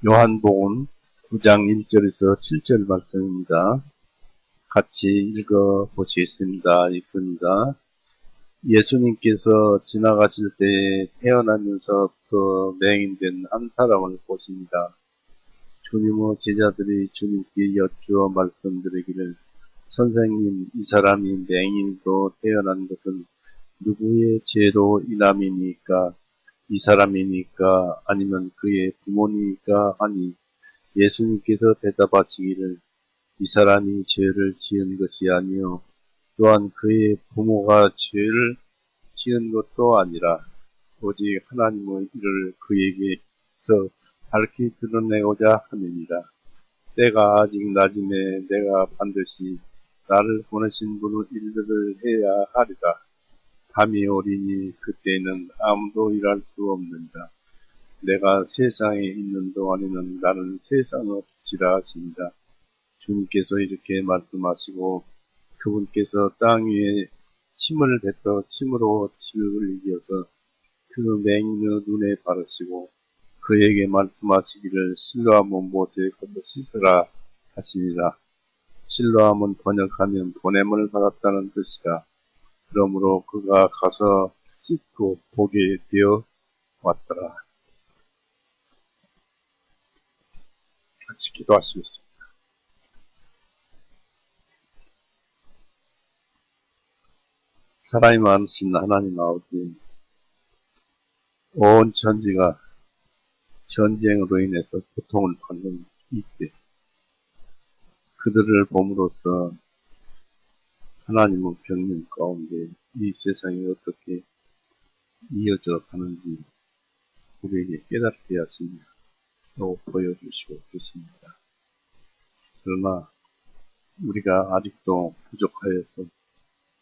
요한복음 9장 1절에서 7절 말씀입니다. 같이 읽어보시겠습니다. 읽습니다. 예수님께서 지나가실 때 태어나면서부터 맹인된 한 사람을 보십니다. 주님의 제자들이 주님께 여쭈어 말씀드리기를, 선생님, 이 사람이 맹인으로 태어난 것은 누구의 죄로 인함이니까? 이 사람이니까 아니면 그의 부모니까 하니, 예수님께서 대답하시기를, 이 사람이 죄를 지은 것이 아니요 또한 그의 부모가 죄를 지은 것도 아니라 오직 하나님의 일을 그에게서 밝히 드러내고자 함이니라. 때가 아직 낮이매 내가 반드시 나를 보내신 분의 일들을 해야 하리라. 밤이 오리니 그때는 아무도 일할 수 없느니라. 내가 세상에 있는 동안에는 나는 세상의 빛이라 하십니다. 주님께서 이렇게 말씀하시고, 그분께서 땅 위에 침을 뱉어 침으로 집을 이겨서 그 맹인의 눈에 바르시고 그에게 말씀하시기를, 실로암은 못에 걷어 씻으라 하시니라. 실로암은 번역하면 보냄을 받았다는 뜻이라. 그러므로 그가 가서 씻고 보게 되어 왔더라. 같이 기도하시겠습니다. 사랑이 많으신 하나님 아버지, 온 천지가 전쟁으로 인해서 고통을 받는 이때 그들을 봄으로써 하나님의 경륜 가운데 이 세상이 어떻게 이어져 가는지 우리에게 깨닫게 하시며 또 보여주시고 계십니다. 그러나 우리가 아직도 부족하여서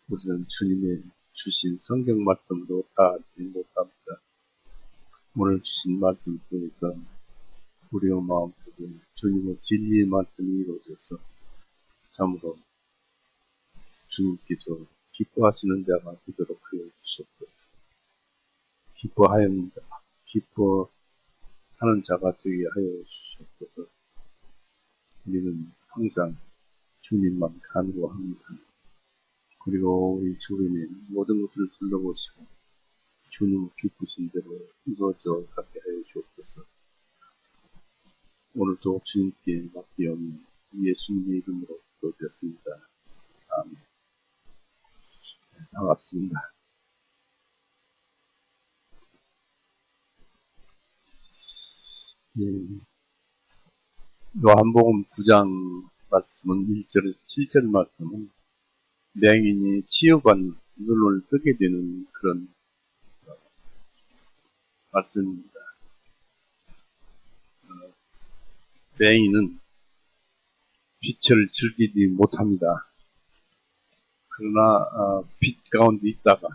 우리는 주님의 주신 성경 말씀도 다 알지 못합니다. 오늘 주신 말씀 속에서 우리의 마음속에 주님의 진리의 말씀이 이루어져서 참으로 주님께서 기뻐하시는 자가 되도록 하여 주시옵소서. 기뻐하는 자가 되게 하여 주시옵소서. 우리는 항상 주님만 간구합니다. 그리고 우리 주변의 모든 것을 둘러보시고 주님 기쁘신 대로 이루어져 가게 하여 주옵소서. 오늘도 주님께 맡기오니 예수님의 이름으로 기도드렸습니다. 아멘. 반갑습니다. 요한복음 9장 말씀은 1절에서 7절 말씀은 맹인이 치유받는 눈을 뜨게 되는 그런 말씀입니다. 맹인은 빛을 즐기지 못합니다. 그러나 빛 가운데 있다가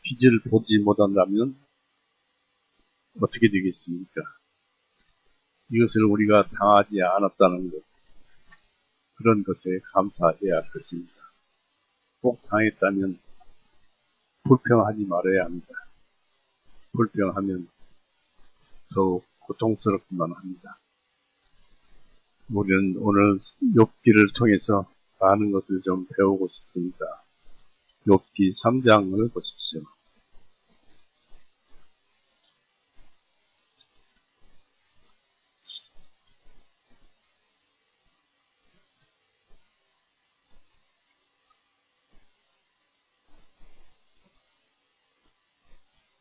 빛을 보지 못한다면 어떻게 되겠습니까? 이것을 우리가 당하지 않았다는 것, 그런 것에 감사해야 할 것입니다. 꼭 당했다면 불평하지 말아야 합니다. 불평하면 더욱 고통스럽기만 합니다. 우리는 오늘 욥기를 통해서 많은 것을 좀 배우고 싶습니다. 욥기 3장을 보십시오.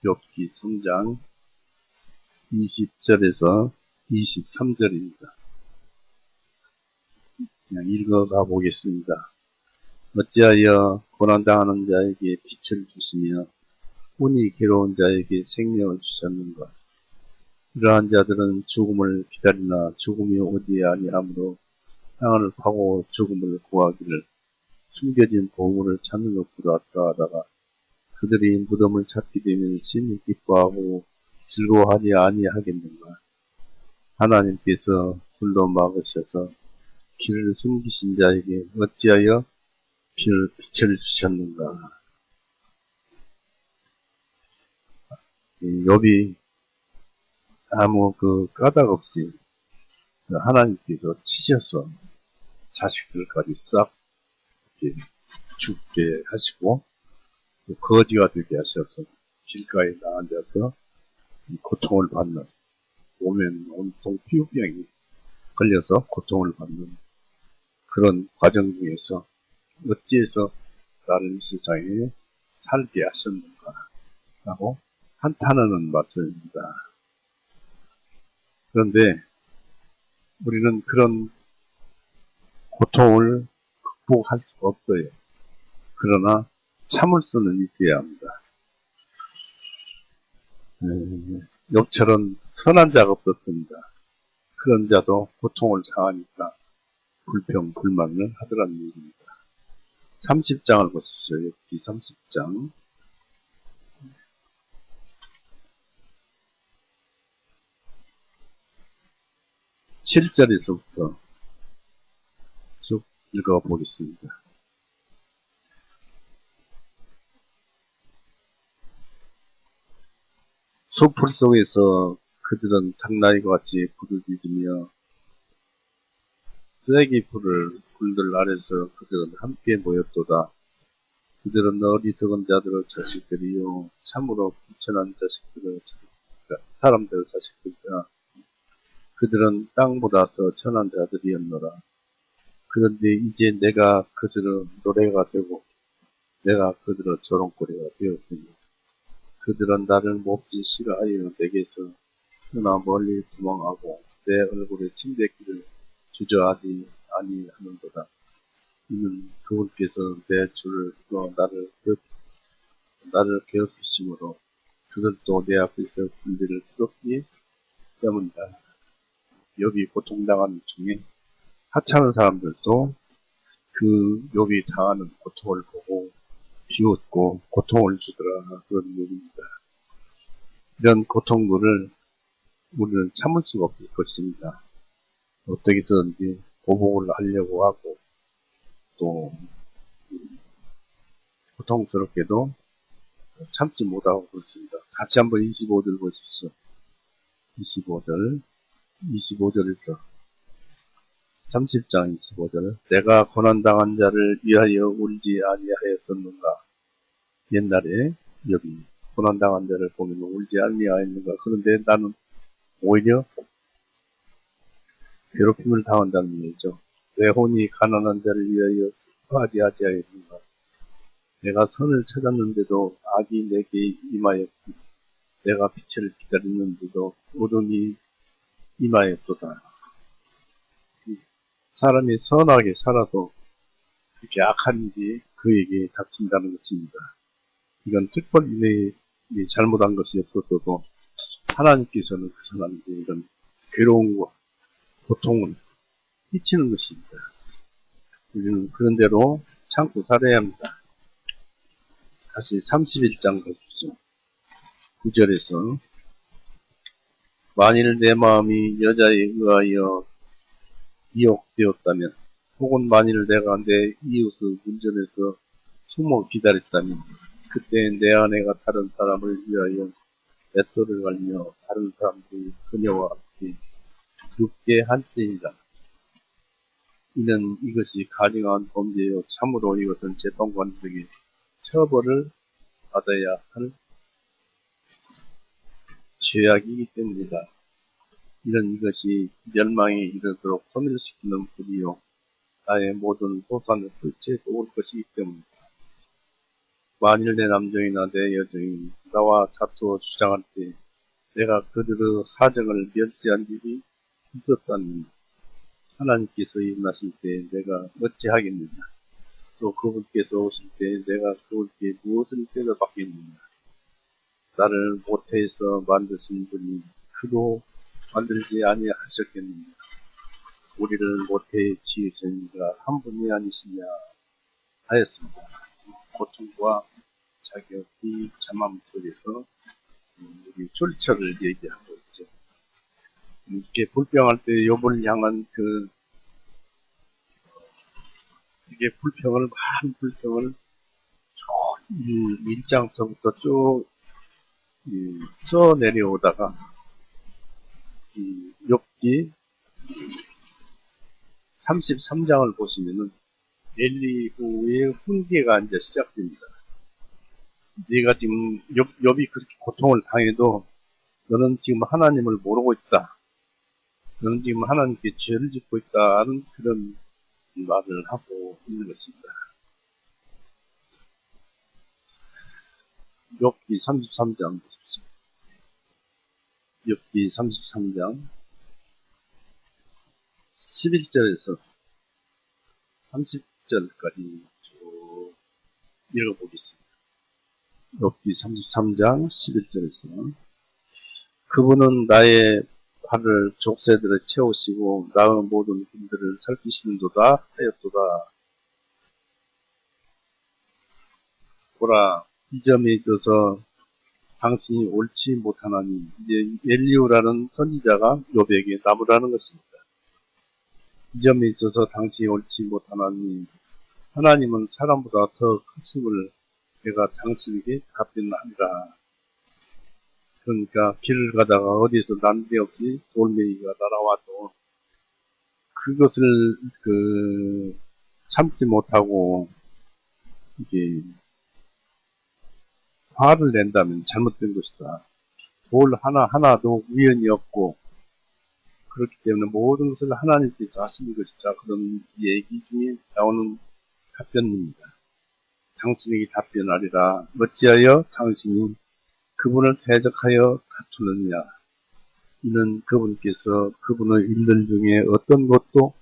욥기 3장 20절에서 23절입니다. 그냥 읽어가 보겠습니다. 어찌하여 고난당하는 자에게 빛을 주시며 운이 괴로운 자에게 생명을 주셨는가? 이러한 자들은 죽음을 기다리나 죽음이 오지 아니하므로 땅을 파고 죽음을 구하기를, 숨겨진 보물을 찾는 것보다 더하다가 그들이 무덤을 찾게 되면 심히 기뻐하고 즐거워하지 아니하겠는가? 하나님께서 불로 막으셔서 길을 숨기신 자에게 어찌하여 빛을 주셨는가? 욥이 아무 그 까닭 없이 하나님께서 치셔서 자식들까지 싹 이렇게 죽게 하시고 또 거지가 되게 하셔서 길가에 앉아서 고통을 받는, 오면 온통 피부병이 걸려서 고통을 받는 그런 과정 중에서 어찌해서 나를 이 세상에 살게 하셨는가 라고 한탄하는 말씀입니다. 그런데 우리는 그런 고통을 극복할 수가 없어요. 그러나 참을 수는 있어야 합니다. 욥처럼 선한 자가 없었습니다. 그런 자도 고통을 당하니까 불평, 불만을 하더라는 얘기입니다. 30장을 보십시오. 욥기 30장. 7절에서부터 쭉 읽어보겠습니다. 숲풀 속에서 그들은 당나귀와 같이 부르짖으며 쓰레기 불들 아래서 그들은 함께 모였도다. 그들은 어리석은 자들의 자식들이요 참으로 비천한 자식들의 사람들의 자식들이라. 그들은 땅보다 더 천한 자들이었노라. 그런데 이제 내가 그들의 노래가 되고 내가 그들의 조롱거리가 되었으니 그들은 나를 몹시 싫어하여 내게서 떠나 멀리 도망하고 내 얼굴에 침뱉기를 주저하지 아니하는도다. 이는 그분께서 내 줄을 끊어 나를 괴롭히심으로 그들도 내 앞에서 군대를 풀었기 때문이다. 욥이 고통당하는 중에 하찮은 사람들도 그 욥이 당하는 고통을 보고 비웃고 고통을 주더라, 그런 얘기입니다. 이런 고통들을 우리는 참을 수가 없을 것입니다. 어떻게 해서든지 보복을 하려고 하고 또 고통스럽게도 참지 못하고 그렇습니다. 다시 한번 25절 보십시오. 25절에서 30장 25절. 내가 고난당한 자를 위하여 울지 아니하였었는가. 옛날에 여기 고난당한 자를 보면 울지 아니하였는가. 그런데 나는 오히려 괴롭힘을 당한다는 얘기죠. 내 혼이 가난한 자를 위하여 슬퍼하지 아니하였는가. 내가 선을 찾았는데도 악이 내게 임하였고 내가 빛을 기다리는데도 어둠이 임하였도다. 사람이 선하게 살아도 이렇게 악한 일이 그에게 닥친다는 것입니다. 이건 특별히 잘못한 것이 없었어도 하나님께서는 그 사람에게 이런 괴로움과 고통을 끼치는 것입니다. 우리는 그런 대로 참고 살아야 합니다. 다시 31장 보십시오. 9절에서 만일 내 마음이 여자에 의하여 미혹되었다면 혹은 만일 내가 내 이웃의 문전에서 숨어 기다렸다면 그때 내 아내가 다른 사람을 위하여 맷돌을 갈며 다른 사람들이 그녀와 함께 죽게 한때이다. 이는 이것이 가증한 범죄요 참으로 이것은 재판관들에게 처벌을 받아야 할 죄악이기 때문이다. 이는 이것이 멸망에 이르도록 소멸시키는 불이요 나의 모든 소산을 끝에 놓을 것이기 때문이다. 만일 내 남종이나 내 여종이 나와 다투어 주장할 때 내가 그들의 사정을 멸시한 적이 있었다면 하나님께서 일어나실 때 내가 어찌하겠느냐. 또 그분께서 오실 때 내가 그분께 무엇을 대답하겠느냐. 나를 모태에서 만드신 분이 그도 만들지 아니하셨겠느냐. 우리를 모태에 지으신 이가 한 분이 아니시냐 하였습니다. 고통과 자격이 참함 속에서 우리 출처를 얘기하고 있죠. 이렇게 불평할 때 욥을 향한 이게 많은 불평을 쭉 1장서부터 쭉 써 내려오다가 욥기 33장을 보시면은 엘리후의 훈계가 이제 시작됩니다. 네가 지금 욥이 그렇게 고통을 당해도 너는 지금 하나님을 모르고 있다. 너는 지금 하나님께 죄를 짓고 있다는 그런 말을 하고 있는 것입니다. 욥기 33장 보십시오. 욥기 33장 11절에서 30절까지 쭉 읽어보겠습니다. 욥기 33장 11절에서 그분은 나의 발을 족쇄들에 채우시고 나의 모든 힘들을 살피시는도다 하였도다. 보라, 이 점에 있어서 당신이 옳지 못하나니, 이제 엘리후라는 선지자가 욥에게 나무라는 것입니다. 이 점에 있어서 당신이 옳지 못하나니 하나님은 사람보다 더 크심을 내가 당신에게 답변하리라. 그러니까 길을 가다가 어디서 난데없이 돌멩이가 날아와도 그것을 참지 못하고 이게 화를 낸다면 잘못된 것이다. 돌 하나도 우연이 없고 그렇기 때문에 모든 것을 하나님께서 하시는 것이다. 그런 얘기 중에 나오는 답변입니다. 당신에게 답변하리라. 어찌하여 당신이 그분을 대적하여 다투느냐. 이는 그분께서 그분의 일들 중에 어떤 것도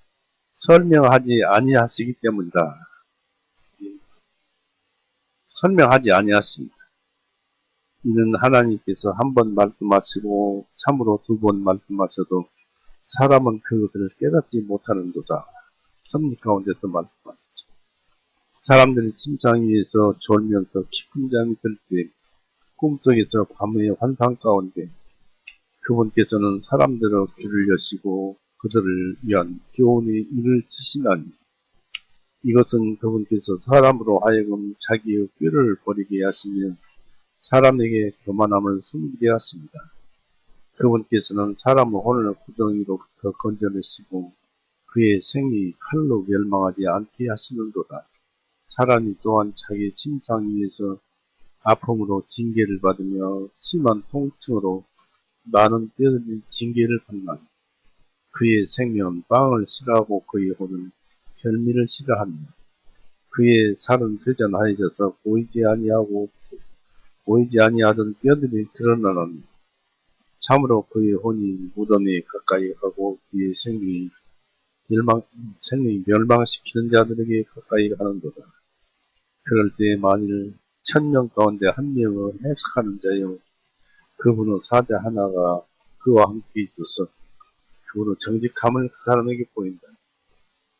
설명하지 아니하시기 때문이다. 설명하지 아니하십니다. 이는 하나님께서 한 번 말씀하시고 참으로 두 번 말씀하셔도 사람은 그것을 깨닫지 못하는도다. 섭리 가운데서 말씀하시죠. 사람들이 침상 위에서 졸면서 깊은 잠이 들 때 꿈속에서 밤의 환상 가운데 그분께서는 사람들의 귀를 여시고 그들을 위한 교훈의 일을 지시나니 이것은 그분께서 사람으로 하여금 자기의 꾀를 버리게 하시며 사람에게 교만함을 숨기게 하십니다. 그분께서는 사람의 혼을 구덩이로부터 건져내시고 그의 생이 칼로 멸망하지 않게 하시는도다. 사람이 또한 자기 침상 위에서 아픔으로 징계를 받으며 심한 통증으로 많은 뼈들이 징계를 받나니 그의 생명은 빵을 싫어하고 그의 혼은 별미를 싫어하며 그의 살은 회전하여져서 보이지 아니하던 뼈들이 드러나나니 참으로 그의 혼이 무덤에 가까이 하고 그의 생명이 멸망시키는 자들에게 가까이 가는도다. 그럴 때 만일 1000명 가운데 한 명을 해석하는 자여 그분의 사자 하나가 그와 함께 있어서 그분의 정직함을 그 사람에게 보인다.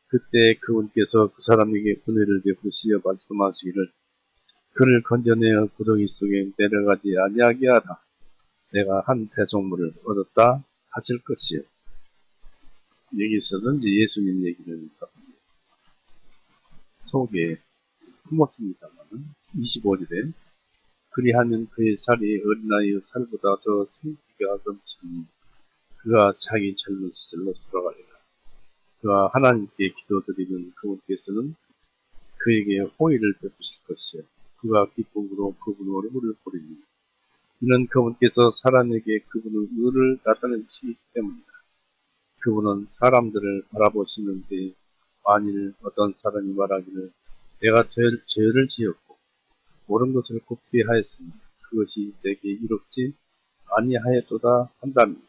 그때 그분께서 그 사람에게 은혜를 베푸시어 말씀하시기를 그를 건져내어 구덩이 속에 내려가지 아니하게 하라. 내가 한 대속물을 얻었다 하실 것이요. 여기서는 이제 예수님 얘기를 속에 품었습니다만 25절에 그리하면 그의 살이 어린아이의 살보다 더 생기가 넘치니 그가 자기 젊은 시절로 돌아가리라. 그가 하나님께 기도드리는 그분께서는 그에게 호의를 베푸실 것이요. 그가 기쁨으로 그분의 얼굴을 보리니 이는 그분께서 사람에게 그분의 의를 나타내시기 때문이다. 그분은 사람들을 바라보시는데 만일 어떤 사람이 말하기를 내가 죄를 지었고 옳은 것을 굽게 하였으니 그것이 내게 이롭지 아니하였도다 한다면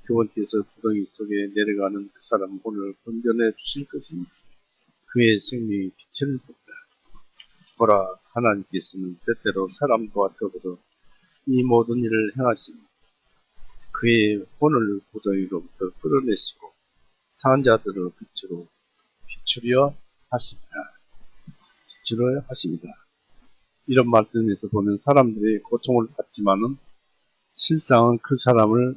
그분께서 구덩이 속에 내려가는 그 사람 혼을 건져내 주실 것이니 그의 생명이 빛을 본다. 보라, 하나님께서는 때때로 사람과 더불어 이 모든 일을 행하시니 그의 혼을 구덩이로부터 끌어내시고 사한 자들의 빛으로 비추려 하십니다. 이런 말씀에서 보면 사람들이 고통을 받지만은 실상은 그 사람을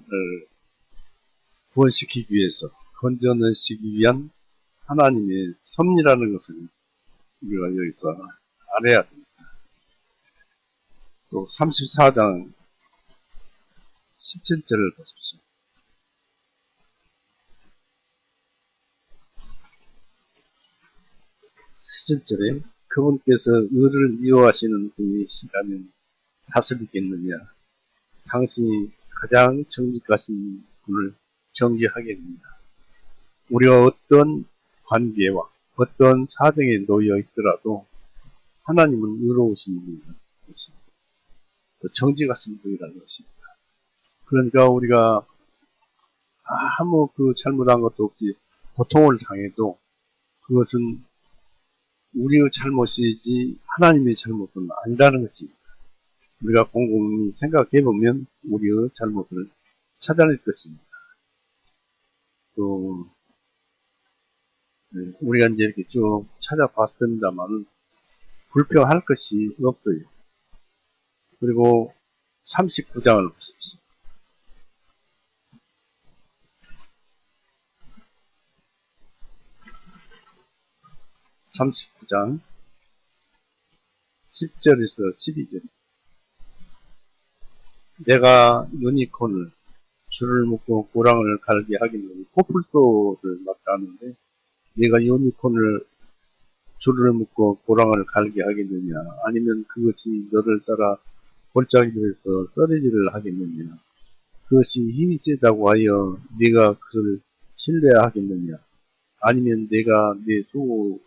구원시키기 위해서 건져내시기 위한 하나님의 섭리라는 것을 우리가 여기서 알아야 됩니다. 또 34장 17절을 보십시오. 17절에 그분께서 의를 미워하시는 분이시라면 다스리겠느냐. 당신이 가장 정직하신 분을 정죄하겠느냐. 우리가 어떤 관계와 어떤 사정에 놓여 있더라도 하나님은 의로우신 분이라는 것입니다. 정직하신 분이라는 것입니다. 그러니까 우리가 아무 잘못한 것도 없이 고통을 당해도 그것은 우리의 잘못이지 하나님의 잘못은 아니라는 것입니다. 우리가 곰곰이 생각해보면 우리의 잘못을 찾아낼 것입니다. 또 우리가 이제 이렇게 쭉 찾아봤습니다만 불평할 것이 없어요. 그리고 39장을 보십시오. 39장 10절에서 12절. 내가 유니콘을 줄을 묶고 고랑을 갈게 하기는 코뿔소를 맞다는데 내가 유니콘을 줄을 묶고 고랑을 갈게 하겠느냐, 아니면 그것이 너를 따라 골짜기로 해서 썰이질을 하겠느냐, 그것이 힘이 세다고 하여 네가 그를 신뢰하겠느냐, 아니면 내가 내 수고하는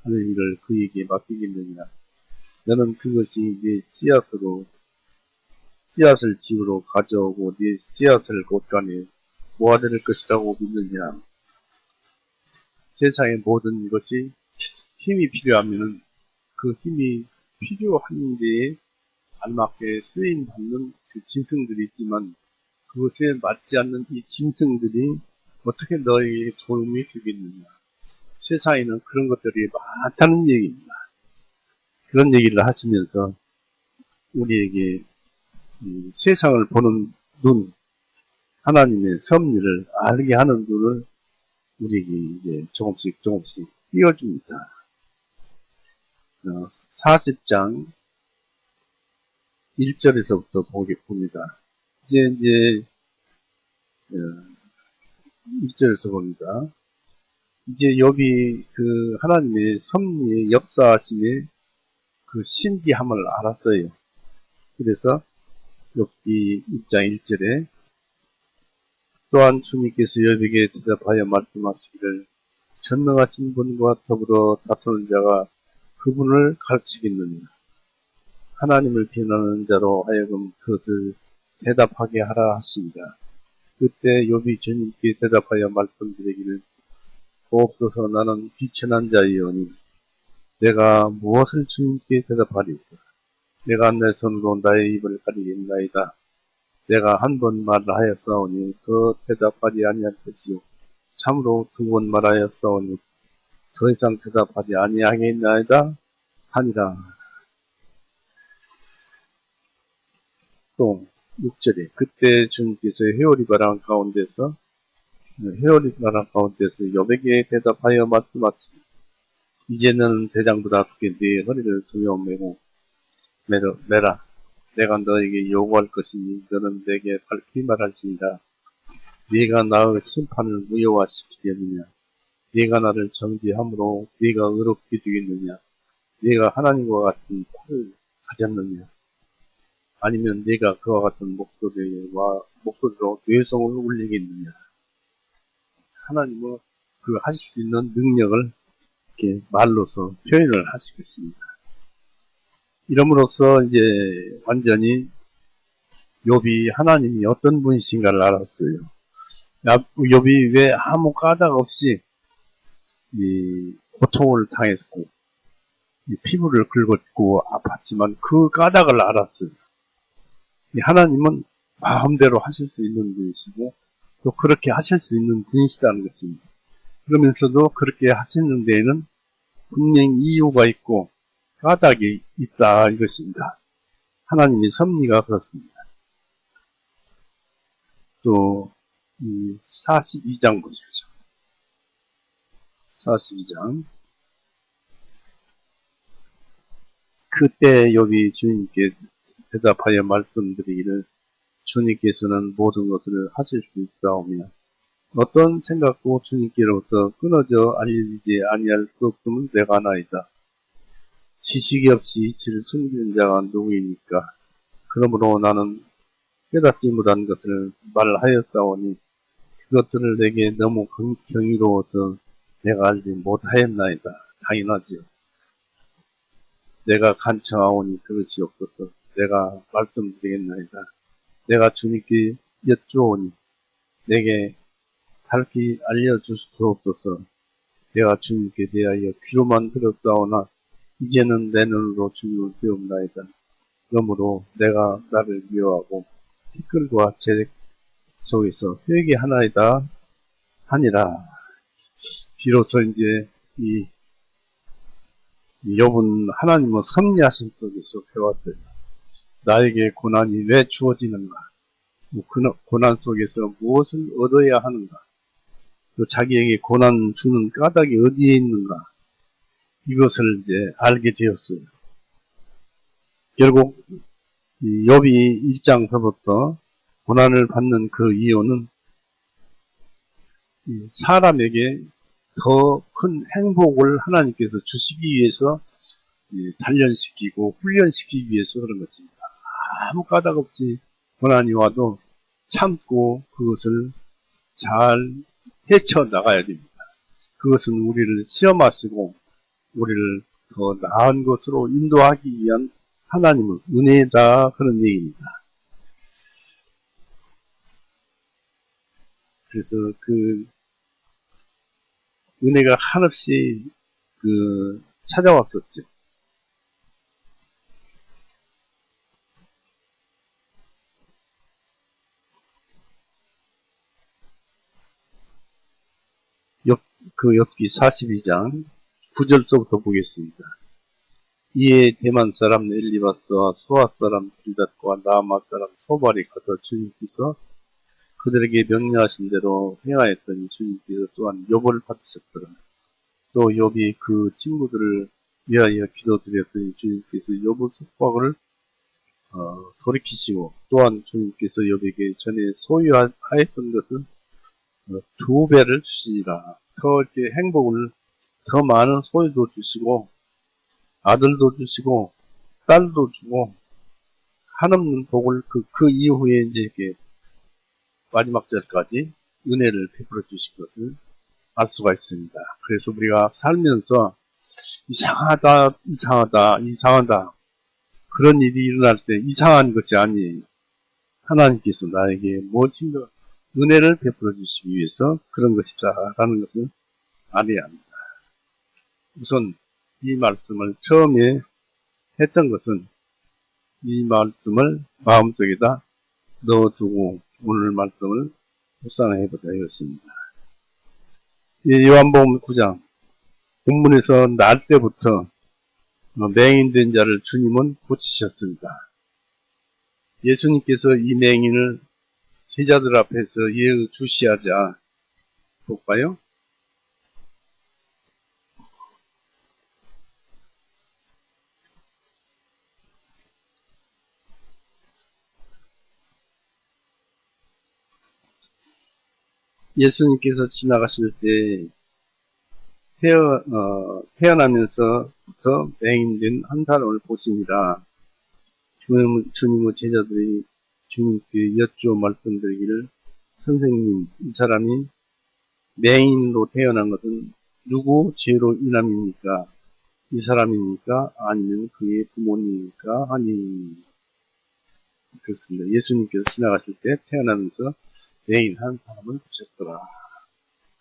일을 그에게 맡기겠느냐. 너는 그것이 내 씨앗을 집으로 가져오고 네 씨앗을 곳간에 모아들 것이라고 믿느냐. 세상의 모든 것이 힘이 필요하면은 그 힘이 필요한 데에 알맞게 쓰임받는 그 짐승들이 있지만 그것에 맞지 않는 이 짐승들이 어떻게 너에게 도움이 되겠느냐. 세상에는 그런 것들이 많다는 얘기입니다. 그런 얘기를 하시면서 우리에게 세상을 보는 눈, 하나님의 섭리를 알게 하는 눈을 우리에게 이제 조금씩 띄워줍니다. 40장 1절에서부터 보겠습니다. 이제 1절에서 봅니다. 이제 욥이 하나님의 섭리의 역사하심의 신기함을 알았어요. 그래서 욥기 1장 1절에 또한 주님께서 욥에게 대답하여 말씀하시기를 전능하신 분과 더불어 다투는 자가 그분을 가르치겠느냐. 하나님을 비난하는 자로 하여금 그것을 대답하게 하라 하십니다. 그때 욥이 주님께 대답하여 말씀드리기를 고옵소서 나는 비천한 자이오니 내가 무엇을 주님께 대답하리까. 내가 내 손으로 나의 입을 가리겠나이다. 내가 한 번 말하였사오니 더 대답하지 아니할 것이요 참으로 두 번 말하였사오니 더 이상 대답하지 아니하겠나이다 하니라. 또 6절에 그때 주님께서 회오리바람 가운데서 욥에게 대답하여 말씀하시니 이제는 대장보다 크게 네 허리를 두며 매라. 내가 너에게 요구할 것이니 너는 내게 밝히 말할지니라. 네가 나의 심판을 무효화시키겠느냐. 네가 나를 정죄함으로 네가 의롭게 되겠느냐. 네가 하나님과 같은 팔을 가졌느냐. 아니면 네가 그와 같은 목소리로 뇌성을 울리겠느냐. 하나님은 하실 수 있는 능력을 이렇게 말로서 표현을 하실 것입니다. 이름으로써 이제 완전히 욥이 하나님이 어떤 분이신가를 알았어요. 욥이 왜 아무 까닭 없이 이 고통을 당했고 이 피부를 긁었고 아팠지만 그 까닭을 알았어요. 하나님은 마음대로 하실 수 있는 분이시고 또 그렇게 하실 수 있는 분이시다는 것입니다. 그러면서도 그렇게 하시는 데에는 분명히 이유가 있고 까닭이 있다 이것입니다. 하나님의 섭리가 그렇습니다. 또 42장 보십시오. 42장 그때 욥이 주님께 대답하여 말씀드리기를 주님께서는 모든 것을 하실 수 있사오며 어떤 생각도 주님께로부터 끊어져 알려지지 아니할 수 없음은 내가 나이다. 지식이 없이 이치를 숨기는 자가 누구이니까. 그러므로 나는 깨닫지 못한 것을 말하였사오니 그것들을 내게 너무 경이로워서 내가 알지 못하였나이다. 당연하지요. 내가 간청하오니 들으시옵소서. 내가 말씀드리겠나이다. 내가 주님께 여쭈오니 내게 밝히 알려주옵소서. 내가 주님께 대하여 귀로만 들었사오나 이제는 내 눈으로 주님을 배웁나이다. 그러므로 내가 나를 미워하고 티끌과 재렉 속에서 회개하나이다 하니라. 비로소 이제 이 욥은 하나님의 섭리하심 속에서 배웠어요. 나에게 고난이 왜 주어지는가? 고난 속에서 무엇을 얻어야 하는가? 또 자기에게 고난 주는 까닭이 어디에 있는가? 이것을 이제 알게 되었어요. 결국 욥이 1장서부터 고난을 받는 그 이유는 사람에게 더 큰 행복을 하나님께서 주시기 위해서 단련시키고 훈련시키기 위해서 그런 것입니다. 아무 까닭 없이 고난이 와도 참고 그것을 잘 헤쳐나가야 됩니다. 그것은 우리를 시험하시고 우리를 더 나은 것으로 인도하기 위한 하나님의 은혜다, 그런 얘기입니다. 그래서 그 은혜가 한없이 찾아왔었죠. 욥기 42장 9절서부터 보겠습니다. 이에 대만 사람 엘리바스와 수아 사람 빌닷과 나아마 사람 소발이 가서 주님께서 그들에게 명령하신 대로 행하였더니 주님께서 또한 욥을 받으셨더라. 또 욥이 그 친구들을 위하여 기도드렸더니 주님께서 욥의 속박을 돌이키시고, 또한 주님께서 욥에게 전에 소유하였던 것은 2배를 주시니라. 더 이렇게 행복을, 더 많은 소유도 주시고 아들도 주시고 딸도 주고 한없는 복을 그 이후에 이제 이렇게 마지막 절까지 은혜를 베풀어 주신 것을 알 수가 있습니다. 그래서 우리가 살면서 이상하다 그런 일이 일어날 때 이상한 것이 아니에요. 하나님께서 나에게 무엇인가 은혜를 베풀어 주시기 위해서 그런 것이다라는 것을 알아야 합니다. 우선 이 말씀을 처음에 했던 것은 이 말씀을 마음속에다 넣어두고 오늘 말씀을 묵상해보자 이것입니다. 요한복음 9장 본문에서 날 때부터 맹인된 자를 주님은 고치셨습니다. 예수님께서 이 맹인을 제자들 앞에서 예의주시하자. 볼까요? 예수님께서 지나가실 때 태어나면서부터 맹인된 한 사람을 보시니라. 주님의 제자들이 주님께 여쭈어 말씀드리기를, 선생님, 이 사람이 맹인으로 태어난 것은 누구 죄로 인함입니까? 이 사람입니까? 아니면 그의 부모님입니까? 하니. 그렇습니다. 예수님께서 지나가실 때 태어나면서 맹인 한 사람을 보셨더라.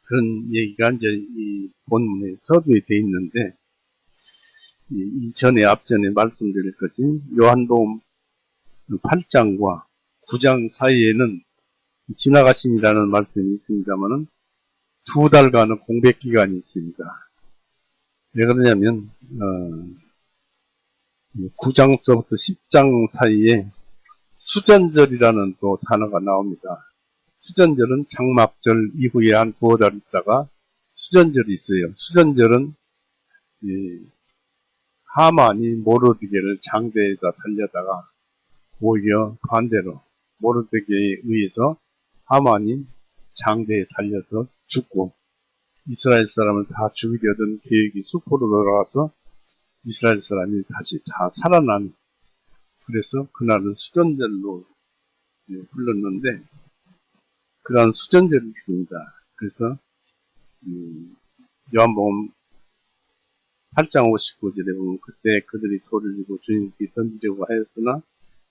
그런 얘기가 이제 이 본문에 서두에 되어 있는데, 앞전에 말씀드릴 것이 요한복음 8장과 9장 사이에는 지나가심이라는 말씀이 있습니다만은 2달간의 공백 기간이 있습니다. 왜 그러냐면 9장서부터 10장 사이에 수전절이라는 또 단어가 나옵니다. 수전절은 장막절 이후에 한 2달 있다가 수전절이 있어요. 수전절은 하만이 모르드게를 장대에다 달려다가 오히려 반대로 모르드게에 의해서 하만이 장대에 달려서 죽고 이스라엘 사람을 다 죽이려던 계획이 수포로 돌아가서 이스라엘 사람이 다시 다 살아난, 그래서 그날은 수전절로 불렀는데, 그런 수전절이 있습니다. 그래서 요한복음 8장 59절에 보면 그때 그들이 돌을 들고 주님께 던지려고 하였으나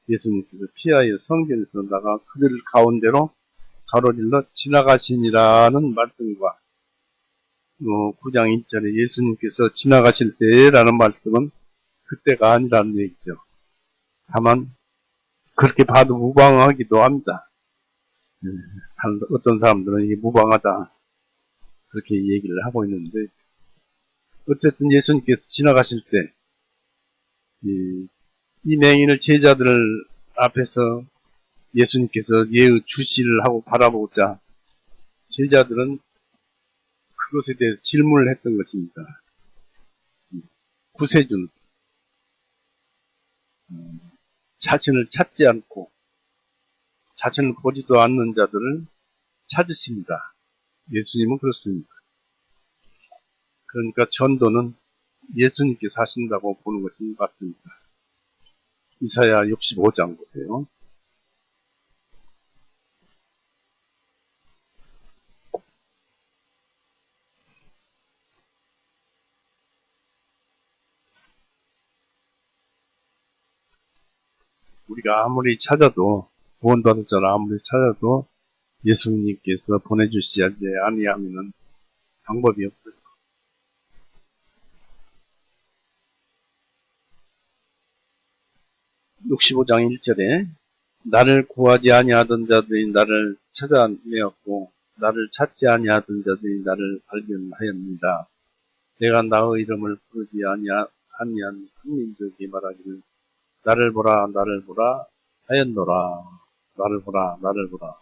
예수님께서 피하여 성전에서 나가 그들 가운데로 가로질러 지나가시니라는 말씀과 9장 1절에 예수님께서 지나가실 때라는 말씀은 그때가 아니라는 얘기죠. 다만 그렇게 봐도 무방하기도 합니다. 어떤 사람들은 이게 무방하다 그렇게 얘기를 하고 있는데, 어쨌든 예수님께서 지나가실 때 이 맹인을 제자들 앞에서 예수님께서 예의 주시를 하고 바라보자 제자들은 그것에 대해서 질문을 했던 것입니다. 구세주는 자신을 찾지 않고 자신을 보지도 않는 자들을 찾으십니다. 예수님은 그렇습니다. 그러니까 전도는 예수님께서 하신다고 보는 것이 맞습니다. 이사야 65장 보세요. 우리가 아무리 찾아도, 구원받을 자를 아무리 찾아도 예수님께서 보내주시지 아니하면 방법이 없어요. 65장 1절에 나를 구하지 아니하던 자들이 나를 찾아내었고 나를 찾지 아니하던 자들이 나를 발견하였습니다. 내가 나의 이름을 부르지 아니한 한 민족이 말하기를 나를 보라 나를 보라 하였노라. 나를 보라 나를 보라.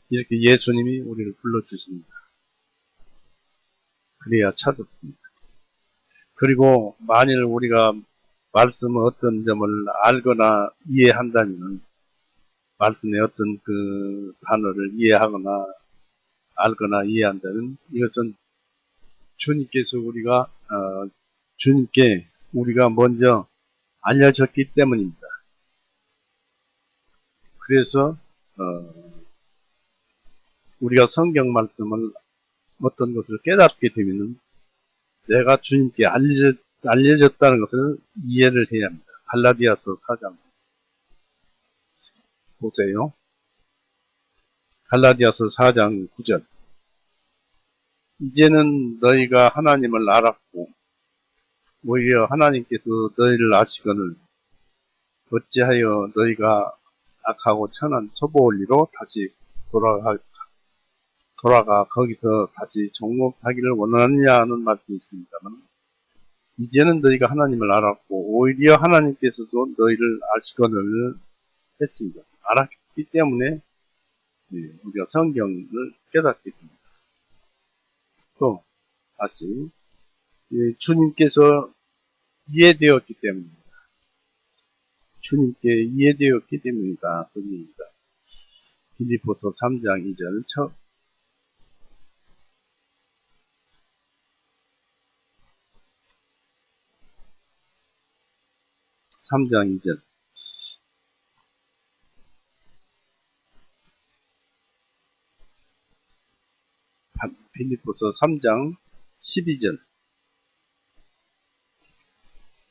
이렇게 예수님이 우리를 불러주십니다. 그래야 찾았습니다. 그리고 만일 우리가 말씀의 어떤 점을 알거나 이해한다면 말씀의 어떤 그 단어를 이해하거나 알거나 이해한다면 이것은 주님께 우리가 먼저 알려졌기 때문입니다. 그래서 우리가 성경 말씀을 어떤 것을 깨닫게 되면 내가 주님께 알려졌다는 것을 이해를 해야 합니다. 갈라디아서 4장 보세요. 갈라디아서 4장 9절. 이제는 너희가 하나님을 알았고 오히려 하나님께서 너희를 아시거늘 어찌하여 너희가 악하고 천한 초보원리로 다시 돌아가 거기서 다시 종목하기를 원하느냐 하는 말씀이 있습니다만, 이제는 너희가 하나님을 알았고 오히려 하나님께서도 너희를 아시거늘 했습니다. 알았기 때문에 우리가 성경을 깨닫게 됩니다. 또 다시 주님께서 이해되었기 때문입니다. 주님께 이해되었기 때문이다. 그입니다. 빌립보서 3장 2절 3장 2절 빌립보서 3장 12절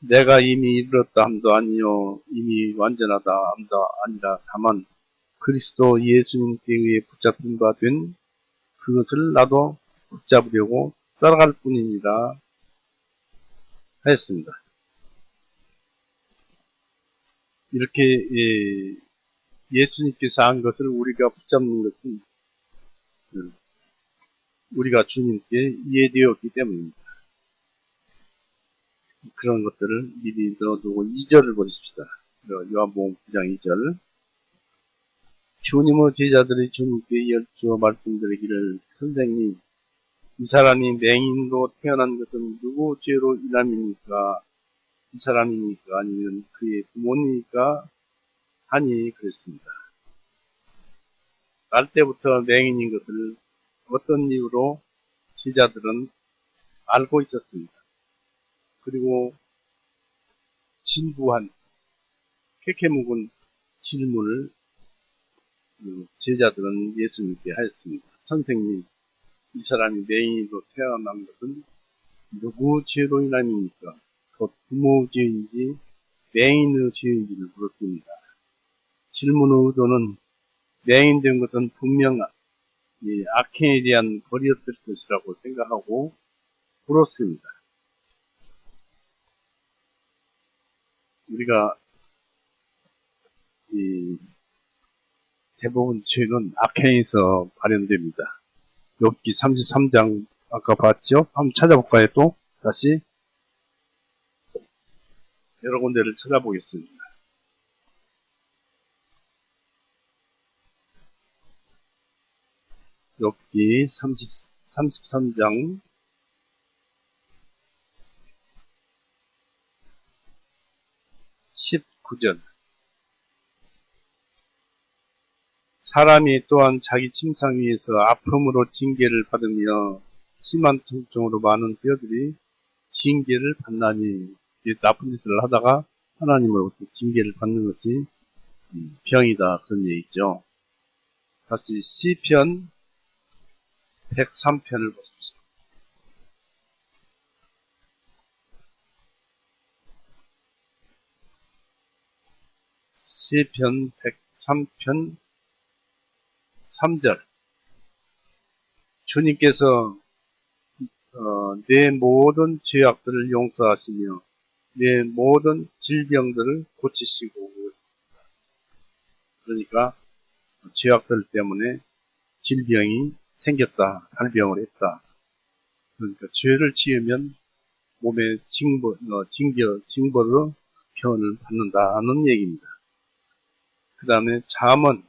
내가 이미 이르렀다 함도 아니요 이미 완전하다 함도 아니라 다만 그리스도 예수님께 의해 붙잡힌 바 된 그것을 나도 붙잡으려고 따라갈 뿐이니라 하였습니다. 이렇게 예수님께서 한 것을 우리가 붙잡는 것은 우리가 주님께 이해되었기 때문입니다. 그런 것들을 미리 넣어두고 2절을 보십시다. 요한복음 9장 2절 주님의 제자들이 주님께 여쭈어 말씀드리기를 선생님 이 사람이 맹인으로 태어난 것은 누구 죄로 인함입니까? 이 사람입니까? 아니면 그의 부모님입니까? 하니 그랬습니다. 날 때부터 맹인인 것을 어떤 이유로 제자들은 알고 있었습니다. 그리고 진부한 캐캐 묵은 질문을 제자들은 예수님께 하였습니다. 선생님, 이 사람이 맹인으로 태어난 것은 누구 죄로 인함입니까? 곧 부모 죄인지 맹인의 죄인지를 물었습니다. 질문의 의도는 맹인된 것은 분명 악행에 대한 벌이었을 것이라고 생각하고 물었습니다. 우리가 대부분 죄는 악행에서 발현됩니다. 욥기 33장 아까 봤죠? 한번 찾아볼까요? 또 다시 여러 군데를 찾아보겠습니다. 욥기 33장 19절. 사람이 또한 자기 침상 위에서 아픔으로 징계를 받으며 심한 통증으로 많은 뼈들이 징계를 받나니, 나쁜 짓을 하다가 하나님으로부터 징계를 받는 것이 병이다, 그런 얘기죠. 다시 시편 103편을 보십시오. 시편 103편 3절. 주님께서 내 모든 죄악들을 용서하시며 내 모든 질병들을 고치시고, 그러니까 죄악들 때문에 질병이 생겼다, 발병을 했다. 그러니까 죄를 지으면 몸에 징벌로 변을 받는다는 얘기입니다. 그 다음에 잠언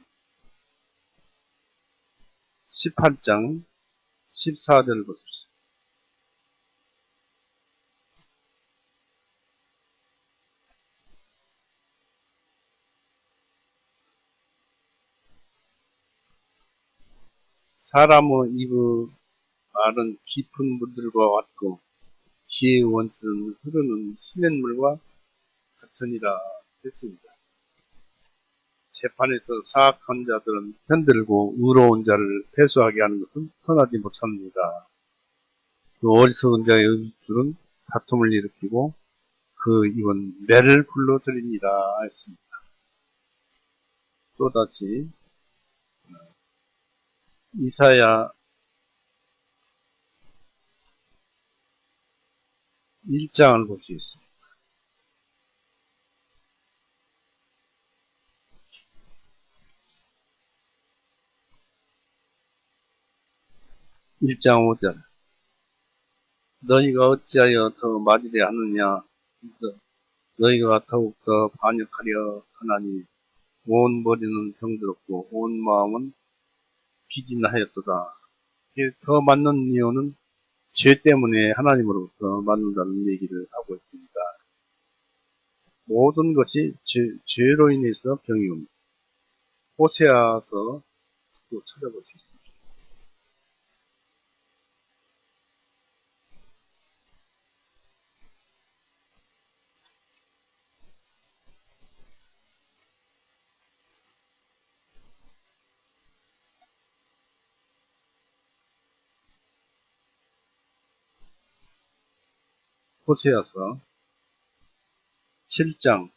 18장 14절을 보십시오. 사람의 입의 말은 깊은 물들과 같고 지혜의 원천은 흐르는 시냇물과 같으니라 했습니다. 재판에서 사악한 자들은 편들고 의로운 자를 패소하게 하는 것은 선하지 못합니다. 또 어리석은 자의 의술은 다툼을 일으키고 그 입은 매를 불러들이니라 했습니다. 또다시 이사야 1장을 보시겠습니다. 일 장 5절. 너희가 어찌하여 더 맞으려 하느냐? 너희가 더욱더 반역하려 하나니 온 머리는 병들었고 온 마음은 비진하였도다. 더 맞는 이유는 죄 때문에 하나님으로부터 맞는다는 얘기를 하고 있습니다. 모든 것이 죄로 인해서 병이 옵니다. 호세아서 또 찾아볼 수 있습니다. 호세아서 7장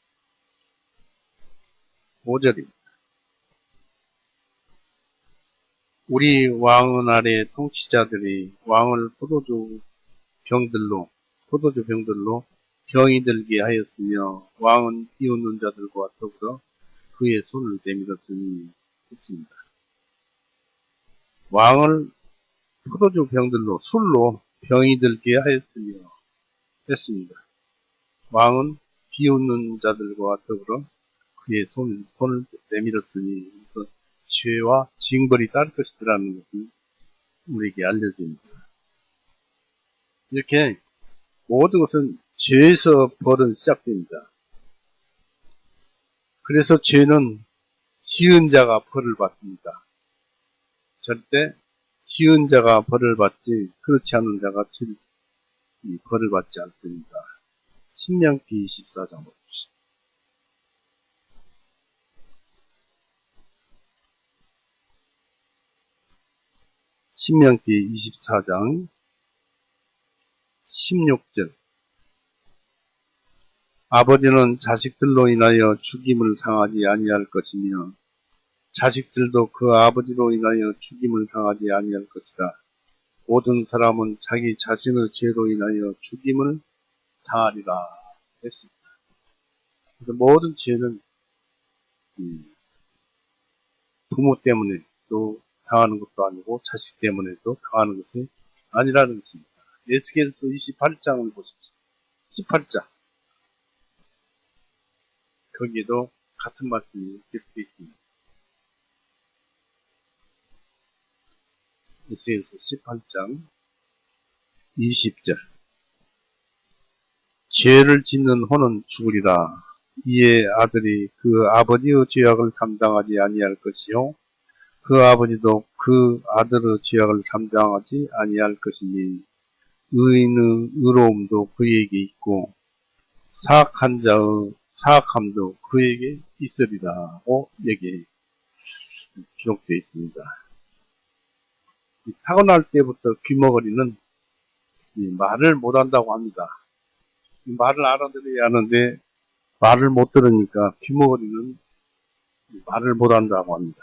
5절입니다. 우리 왕은 아래 통치자들이 왕을 포도주 병들로 병이 들게 하였으며 왕은 비웃는 자들과 더불어 그의 손을 내밀었으니 했습니다. 왕을 포도주 병들로 술로 병이 들게 하였으며 했습니다. 왕은 비웃는 자들과 더불어 그의 손을 내밀었으니, 그래서 죄와 징벌이 따를 것이라는 것을 우리에게 알려줍니다. 이렇게 모든 것은 죄에서 벌은 시작됩니다. 그래서 죄는 지은 자가 벌을 받습니다. 절대 지은 자가 벌을 받지 그렇지 않은 자가 벌을 받지 않습니다. 신명기 24장 신명기 24장 16절. 아버지는 자식들로 인하여 죽임을 당하지 아니할 것이며 자식들도 그 아버지로 인하여 죽임을 당하지 아니할 것이다. 모든 사람은 자기 자신의 죄로 인하여 죽임을 당하리라 했습니다. 그래서 모든 죄는 부모 때문에 또 당하는 것도 아니고 자식 때문에도 당하는 것이 아니라는 것입니다. 에스겔서 28장을 보십시오. 18장. 거기에도 같은 말씀이 기록되어 있습니다. 에스겔서 18장 20절. 죄를 짓는 혼은 죽으리라. 이에 아들이 그 아버지의 죄악을 감당하지 아니할 것이요 그 아버지도 그 아들의 죄악을 감당하지 아니할 것이니 의인의 의로움도 그에게 있고 사악한 자의 사악함도 그에게 있으리라고 여기에 기록되어 있습니다. 타고날 때부터 귀머거리는 말을 못한다고 합니다. 말을 알아들어야 하는데 말을 못 들으니까 귀머거리는 말을 못한다고 합니다.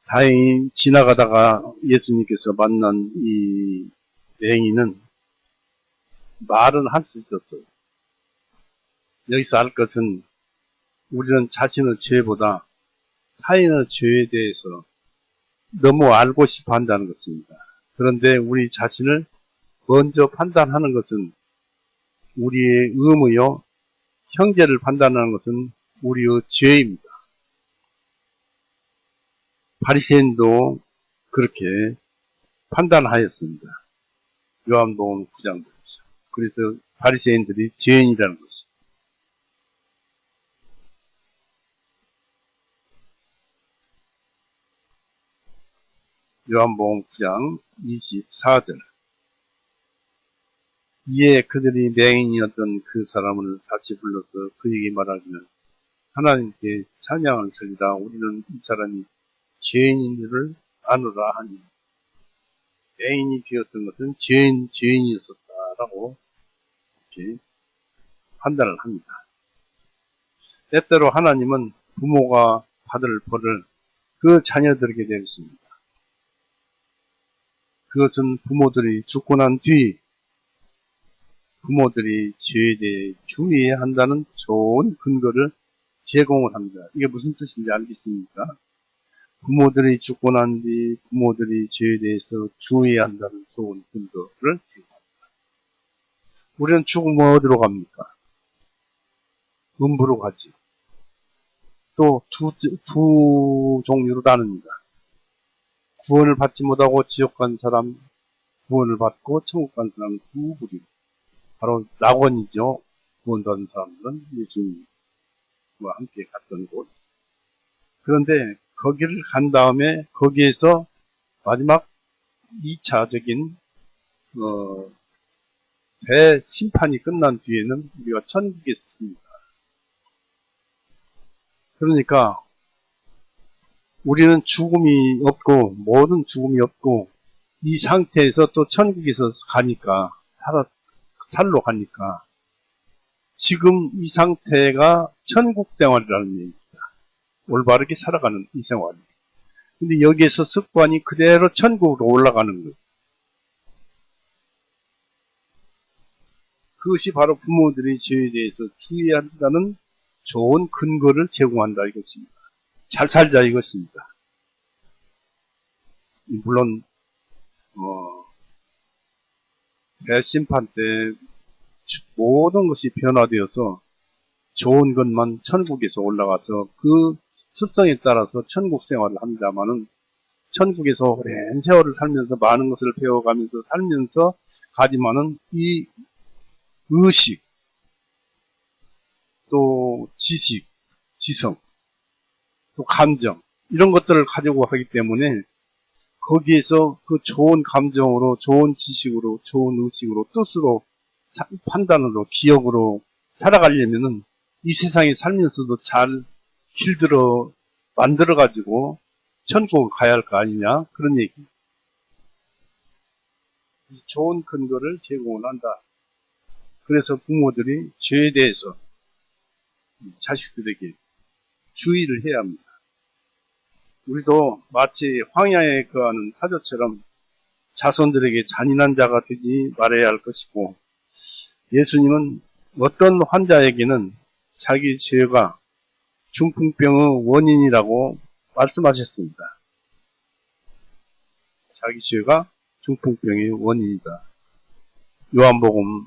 다행히 지나가다가 예수님께서 만난 이 맹인은 말은 할 수 있었어요. 여기서 알 것은 우리는 자신의 죄보다 타인의 죄에 대해서 너무 알고 싶어 한다는 것입니다. 그런데 우리 자신을 먼저 판단하는 것은 우리의 의무요, 형제를 판단하는 것은 우리의 죄입니다. 바리새인도 그렇게 판단하였습니다. 요한복음 9장 보십시오. 그래서 바리새인들이 죄인이라는 것입니다. 요한복음 9장 24절. 이에 그들이 맹인이었던 그 사람을 다시 불러서 그에게 말하기를 하나님께 찬양을 드리라. 우리는 이 사람이 죄인인 줄을 아노라 하니 맹인이 되었던 것은 죄인이었었다라고 이렇게 판단을 합니다. 때때로 하나님은 부모가 받을 벌을 그 자녀들에게 내리십니다. 그것은 부모들이 죽고 난 뒤 부모들이 죄에 대해 주의해야 한다는 좋은 근거를 제공을 합니다. 이게 무슨 뜻인지 알겠습니까? 부모들이 죽고 난 뒤 부모들이 죄에 대해서 주의해야 한다는 좋은 근거를 제공합니다. 우리는 죽으면 어디로 갑니까? 음부로 가지. 또 두 종류로 나눕니다. 구원을 받지 못하고 지옥 간 사람, 구원을 받고 천국 간 사람 두 부류. 바로 낙원이죠. 구원받은 사람들은 예수님과 함께 갔던 곳. 그런데 거기를 간 다음에 거기에서 마지막 2차적인 대심판이 끝난 뒤에는 우리가 천국에 있습니다. 그러니까 우리는 죽음이 없고 모든 죽음이 없고 이 상태에서 또 천국에서 가니까 살로 가니까 지금 이 상태가 천국 생활이라는 얘기입니다. 올바르게 살아가는 이 생활이. 근데 여기에서 습관이 그대로 천국으로 올라가는 거예요. 그것이 바로 부모들의 죄에 대해서 주의해야 한다는 좋은 근거를 제공한다 이것입니다. 잘 살자 이것입니다. 물론 대심판 때 모든 것이 변화되어서 좋은 것만 천국에서 올라가서 그 습성에 따라서 천국 생활을 합니다마는 천국에서 오랜 세월을 살면서 많은 것을 배워가면서 살면서 가지만은 이 의식 또 지식, 지성 또 감정 이런 것들을 가지고 하기 때문에 거기에서 그 좋은 감정으로 좋은 지식으로 좋은 의식으로 뜻으로 판단으로 기억으로 살아가려면은 이 세상에 살면서도 잘 길들어 만들어 가지고 천국을 가야 할 거 아니냐? 그런 얘기. 좋은 근거를 제공을 한다. 그래서 부모들이 죄에 대해서 자식들에게 주의를 해야 합니다. 우리도 마치 황야에 거하는 사자처럼 자손들에게 잔인한 자가 되지 말아야 할 것이고, 예수님은 어떤 환자에게는 자기 죄가 중풍병의 원인이라고 말씀하셨습니다. 자기 죄가 중풍병의 원인이다. 요한복음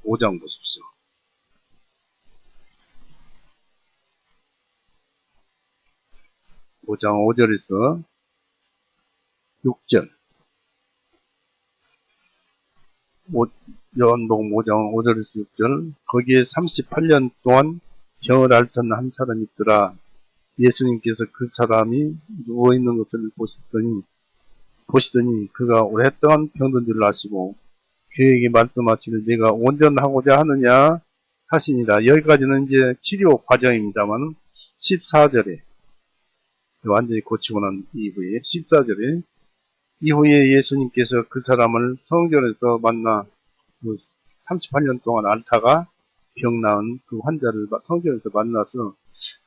5장 보십시오. 5장 5절에서 6절. 요한복음 5장 5절에서 6절. 거기에 38년 동안 병을 앓던 한 사람이 있더라. 예수님께서 그 사람이 누워있는 것을 보시더니 그가 오랫동안 병든 줄 아시고 그에게 말씀하시되 내가 온전하고자 하느냐 하시니라. 여기까지는 이제 치료 과정입니다만 14절에 완전히 고치고 난 이후에 14절에 이후에 예수님께서 그 사람을 성전에서 만나 그 38년 동안 앓다가 병 나은 그 환자를 성전에서 만나서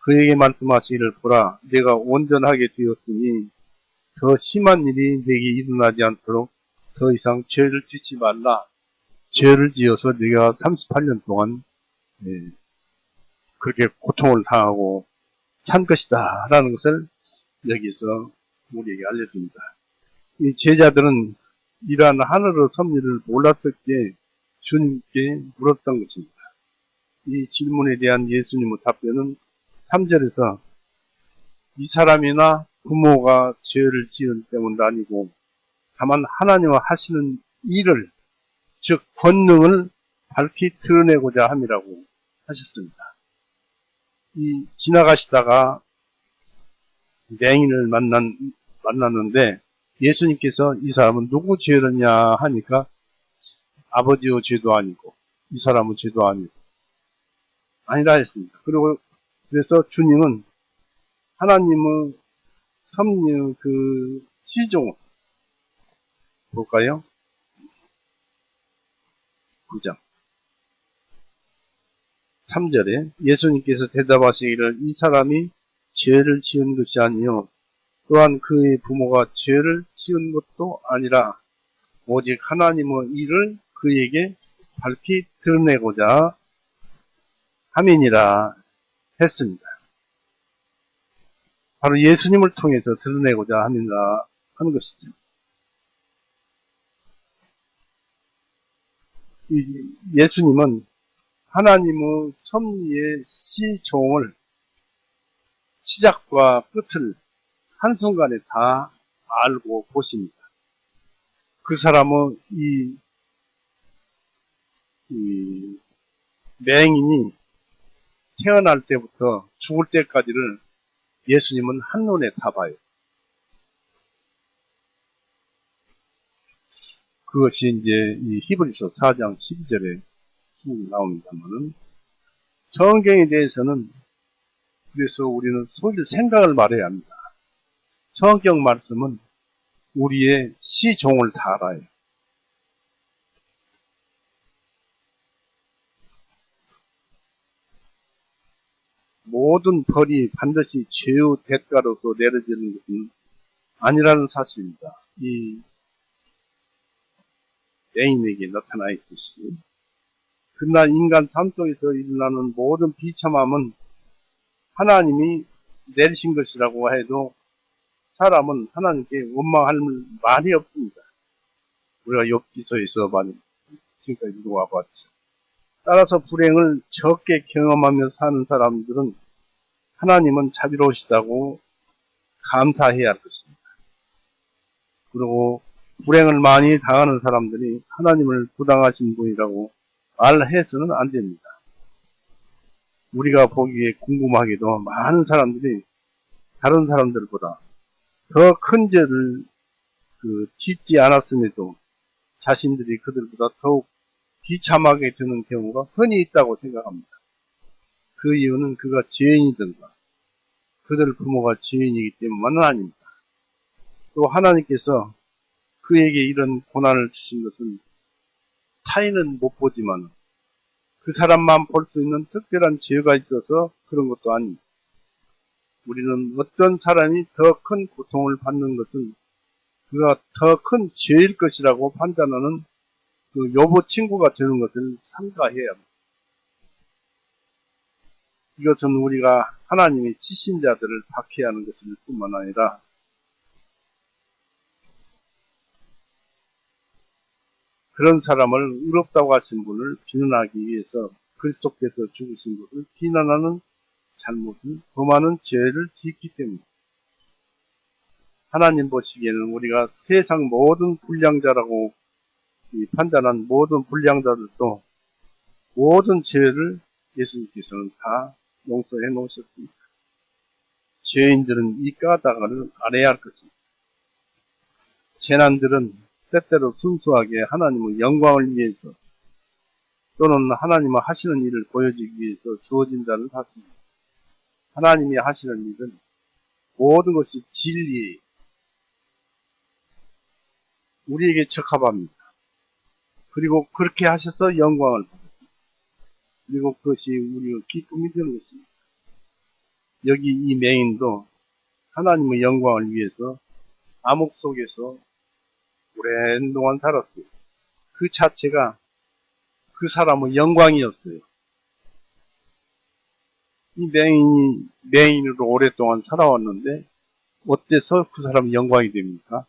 그에게 말씀하시기를 보라 내가 온전하게 되었으니 더 심한 일이 내게 일어나지 않도록 더 이상 죄를 짓지 말라. 죄를 지어서 네가 38년 동안 그렇게 고통을 당하고 산 것이다 라는 것을 여기서 우리에게 알려줍니다. 이 제자들은 이러한 하늘의 섭리를 몰랐었기에 주님께 물었던 것입니다. 이 질문에 대한 예수님의 답변은 3절에서 이 사람이나 부모가 죄를 지은 때문도 아니고 다만 하나님과 하시는 일을 즉 권능을 밝히 드러내고자 함이라고 하셨습니다. 이 지나가시다가 맹인을 만났는데 예수님께서 이 사람은 누구 죄였냐 하니까 아버지의 죄도 아니고 이 사람의 죄도 아니고 아니라 했습니다. 그리고 그래서 주님은 하나님의 섭리의 그 시종 볼까요? 9장 3절에 예수님께서 대답하시기를 이 사람이 죄를 지은 것이 아니요 또한 그의 부모가 죄를 지은 것도 아니라 오직 하나님의 일을 그에게 밝히 드러내고자 함이니라 했습니다. 바로 예수님을 통해서 드러내고자 함이니라 하는 것이죠. 예수님은 하나님의 섭리의 시종을 시작과 끝을 한순간에 다 알고 보십니다. 그 사람은 이 맹인이 태어날 때부터 죽을 때까지를 예수님은 한눈에 다 봐요. 그것이 이제 이 히브리서 4장 12절에 쭉 나옵니다만은 성경에 대해서는 그래서 우리는 소위 생각을 말해야 합니다. 성경 말씀은 우리의 시종을 다 알아요. 모든 벌이 반드시 죄의 대가로서 내려지는 것은 아니라는 사실입니다. 이 맹인에게 나타나 있듯이 그러나 인간 삶 속에서 일어나는 모든 비참함은 하나님이 내리신 것이라고 해도 사람은 하나님께 원망할 말이 없습니다. 우리가 욥기서에서 많이 지금까지 읽어와봤죠. 따라서 불행을 적게 경험하며 사는 사람들은 하나님은 자비로우시다고 감사해야 할 것입니다. 그리고 불행을 많이 당하는 사람들이 하나님을 부당하신 분이라고 말해서는 안 됩니다. 우리가 보기에 궁금하게도 많은 사람들이 다른 사람들보다 더 큰 죄를 짓지 않았음에도 자신들이 그들보다 더욱 비참하게 되는 경우가 흔히 있다고 생각합니다. 그 이유는 그가 죄인이든가 그들 부모가 죄인이기 때문만은 아닙니다. 또 하나님께서 그에게 이런 고난을 주신 것은 타인은 못 보지만 그 사람만 볼 수 있는 특별한 죄가 있어서 그런 것도 아닙니다. 우리는 어떤 사람이 더 큰 고통을 받는 것은 그가 더 큰 죄일 것이라고 판단하는 그 여보 친구가 되는 것을 삼가해야 합니다. 이것은 우리가 하나님의 지신 자들을 박해하는 것일 뿐만 아니라 그런 사람을 의롭다고 하신 분을 비난하기 위해서 그리스도께서 죽으신 것을 비난하는 잘못을 범하는 죄를 짓기 때문에 하나님 보시기에는 우리가 세상 모든 불량자라고 판단한 모든 불량자들도 모든 죄를 예수님께서는 다 용서해 놓으셨습니다. 죄인들은 이 까닭을 알아야 할 것입니다. 재난들은 때때로 순수하게 하나님의 영광을 위해서 또는 하나님의 하시는 일을 보여주기 위해서 주어진다는 사실입니다. 하나님이 하시는 일은 모든 것이 진리예요. 우리에게 적합합니다. 그리고 그렇게 하셔서 영광을 받습니다. 그리고 그것이 우리의 기쁨이 되는 것입니다. 여기 이 맹인도 하나님의 영광을 위해서 암흑 속에서 오랜 동안 살았어요. 그 자체가 그 사람의 영광이었어요. 이 맹인으로 오랫동안 살아왔는데 어때서 그 사람이 영광이 됩니까?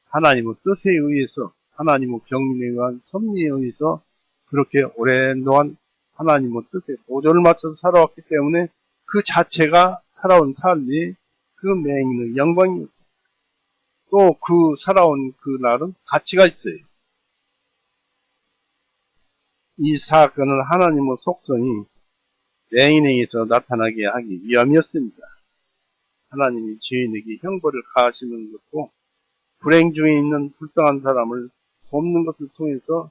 하나님의 뜻에 의해서 하나님의 경륜에 의한 섭리에 의해서 그렇게 오랜 동안 하나님의 뜻에 보조를 맞춰서 살아왔기 때문에 그 자체가 살아온 삶이 그 맹인의 영광이었어요. 또 그 살아온 그 날은 가치가 있어요. 이 사건은 하나님의 속성이 맹인에게서 나타나게 하기 위함이었습니다. 하나님이 죄인에게 형벌을 가하시는 것도 불행 중에 있는 불쌍한 사람을 돕는 것을 통해서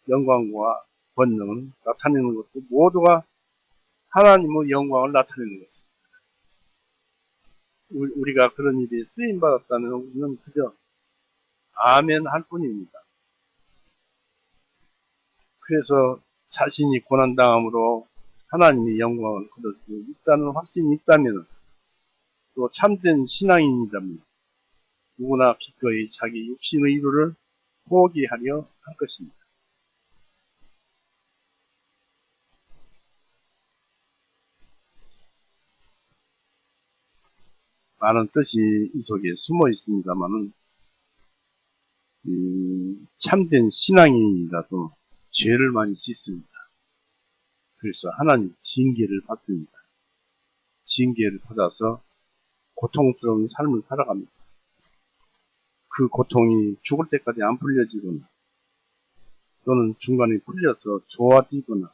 영광과 권능을 나타내는 것도 모두가 하나님의 영광을 나타내는 것입니다. 우리가 그런 일에 쓰임받았다는 것은 그저 아멘 할 뿐입니다. 그래서 자신이 고난당함으로 하나님의 영광을 거둘 수 있다는 확신이 있다면 또 참된 신앙인이라면 누구나 기꺼이 자기 육신의 이루를 포기하려 할 것입니다. 많은 뜻이 이 속에 숨어 있습니다만은 참된 신앙인이라도 죄를 많이 짓습니다. 그래서 하나님 징계를 받습니다. 징계를 받아서 고통스러운 삶을 살아갑니다. 그 고통이 죽을 때까지 안 풀려지거나 또는 중간에 풀려서 좋아지거나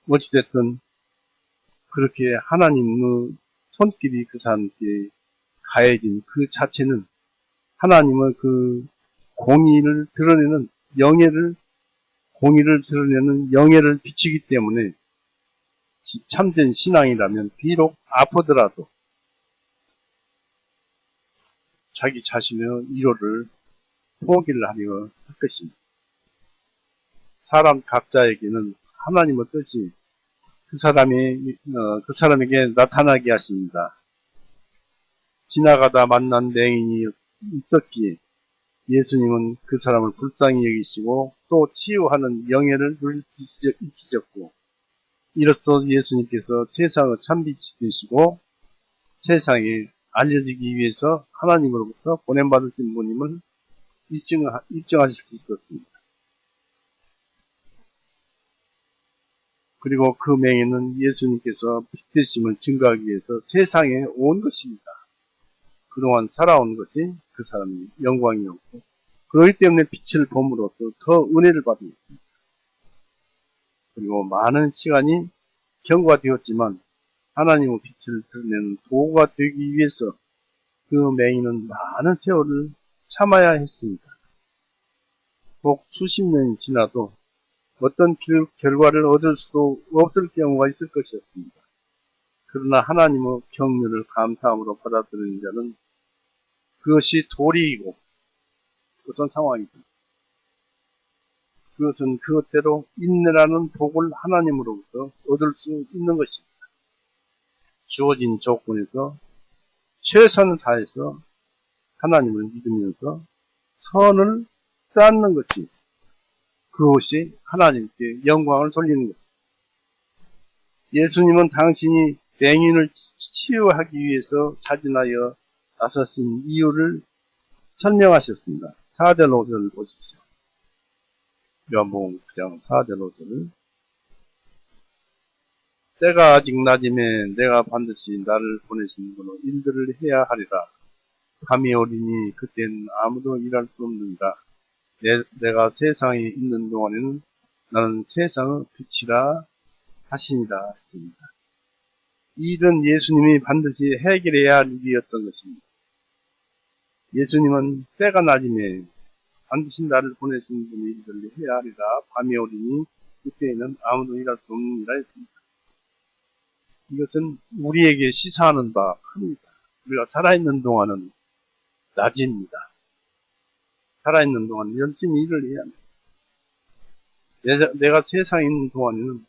어찌됐든 그렇게 하나님의 손길이 그 사람께 가해진 그 자체는 하나님의 그 공의를 드러내는 공의를 드러내는 영예를 비추기 때문에 참된 신앙이라면 비록 아프더라도 자기 자신의 위로를 포기를 하려 할 것입니다. 사람 각자에게는 하나님의 뜻이 그 사람에게 나타나게 하십니다. 지나가다 만난 맹인이 있었기에 예수님은 그 사람을 불쌍히 여기시고 또 치유하는 영예를 누리셨고 이로써 예수님께서 세상의 참빛이 되시고 세상에 알려지기 위해서 하나님으로부터 보냄받으신 분임을 입증하실 수 있었습니다. 그리고 그 맹인은 예수님께서 빛 되심을 증거하기 위해서 세상에 온 것입니다. 그동안 살아온 것이 그 사람의 영광이었고 그렇기 때문에 빛을 범으로써 더 은혜를 받은 것입니다. 그리고 많은 시간이 경과되었지만 하나님의 빛을 드러내는 도구가 되기 위해서 그 맹인은 많은 세월을 참아야 했습니다. 꼭 수십 년이 지나도 어떤 결과를 얻을 수도 없을 경우가 있을 것이었습니다. 그러나 하나님의 경륜을 감사함으로 받아들이는 자는 그것이 도리이고 어떤 상황이든 그것은 그것대로 인내라는 복을 하나님으로부터 얻을 수 있는 것입니다. 주어진 조건에서 최선을 다해서 하나님을 믿으면서 선을 쌓는 것이 그것이 하나님께 영광을 돌리는 것입니다. 예수님은 당신이 맹인을 치유하기 위해서 자진하여 나서신 이유를 설명하셨습니다. 4절 5절 보십시오. 요한복음 9장 4절 5절을 때가 아직 낮음에 내가 반드시 나를 보내신 분으로 일들을 해야 하리라. 밤이 오리니 그때는 아무도 일할 수 없느니라. 내가 세상에 있는 동안에는 나는 세상의 빛이라 하시니라 했습니다. 이 일은 예수님이 반드시 해결해야 할 일이었던 것입니다. 예수님은 때가 낮음에 반드시 나를 보내신 분이 일들을 해야 하리라. 밤이 오리니 그때에는 아무도 일할 수 없느니라 했습니다. 이것은 우리에게 시사하는 바 큽니다. 우리가 살아있는 동안은 낮입니다. 살아있는 동안 열심히 일을 해야 합니다. 내가 세상에 있는 동안에는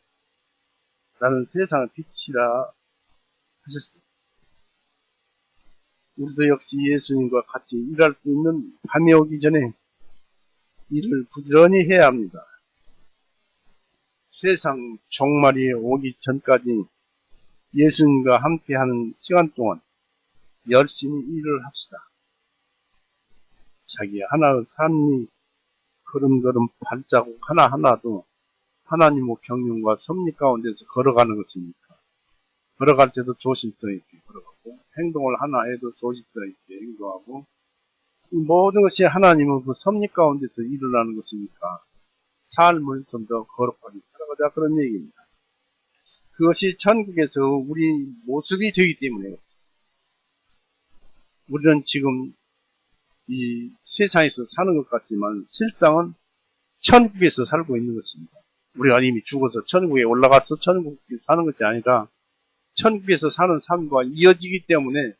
나는 세상의 빛이라 하셨습니다. 우리도 역시 예수님과 같이 일할 수 있는 밤이 오기 전에 일을 부지런히 해야 합니다. 세상 종말이 오기 전까지 예수님과 함께하는 시간 동안 열심히 일을 합시다. 자기 하나의 삶이 걸음걸음 발자국 하나하나도 하나님의 경륜과 섭리 가운데서 걸어가는 것입니까? 걸어갈 때도 조심성 있게 걸어가고 행동을 하나 해도 조심성 있게 행동하고 모든 것이 하나님의 그 섭리 가운데서 일어나는 것이니까 삶을 좀 더 거룩하게 살아가자 그런 얘기입니다. 그것이 천국에서 우리 모습이 되기 때문에 우리는 지금 이 세상에서 사는 것 같지만 실상은 천국에서 살고 있는 것입니다. 우리가 이미 죽어서 천국에 올라가서 천국에 사는 것이 아니라 천국에서 사는 삶과 이어지기 때문에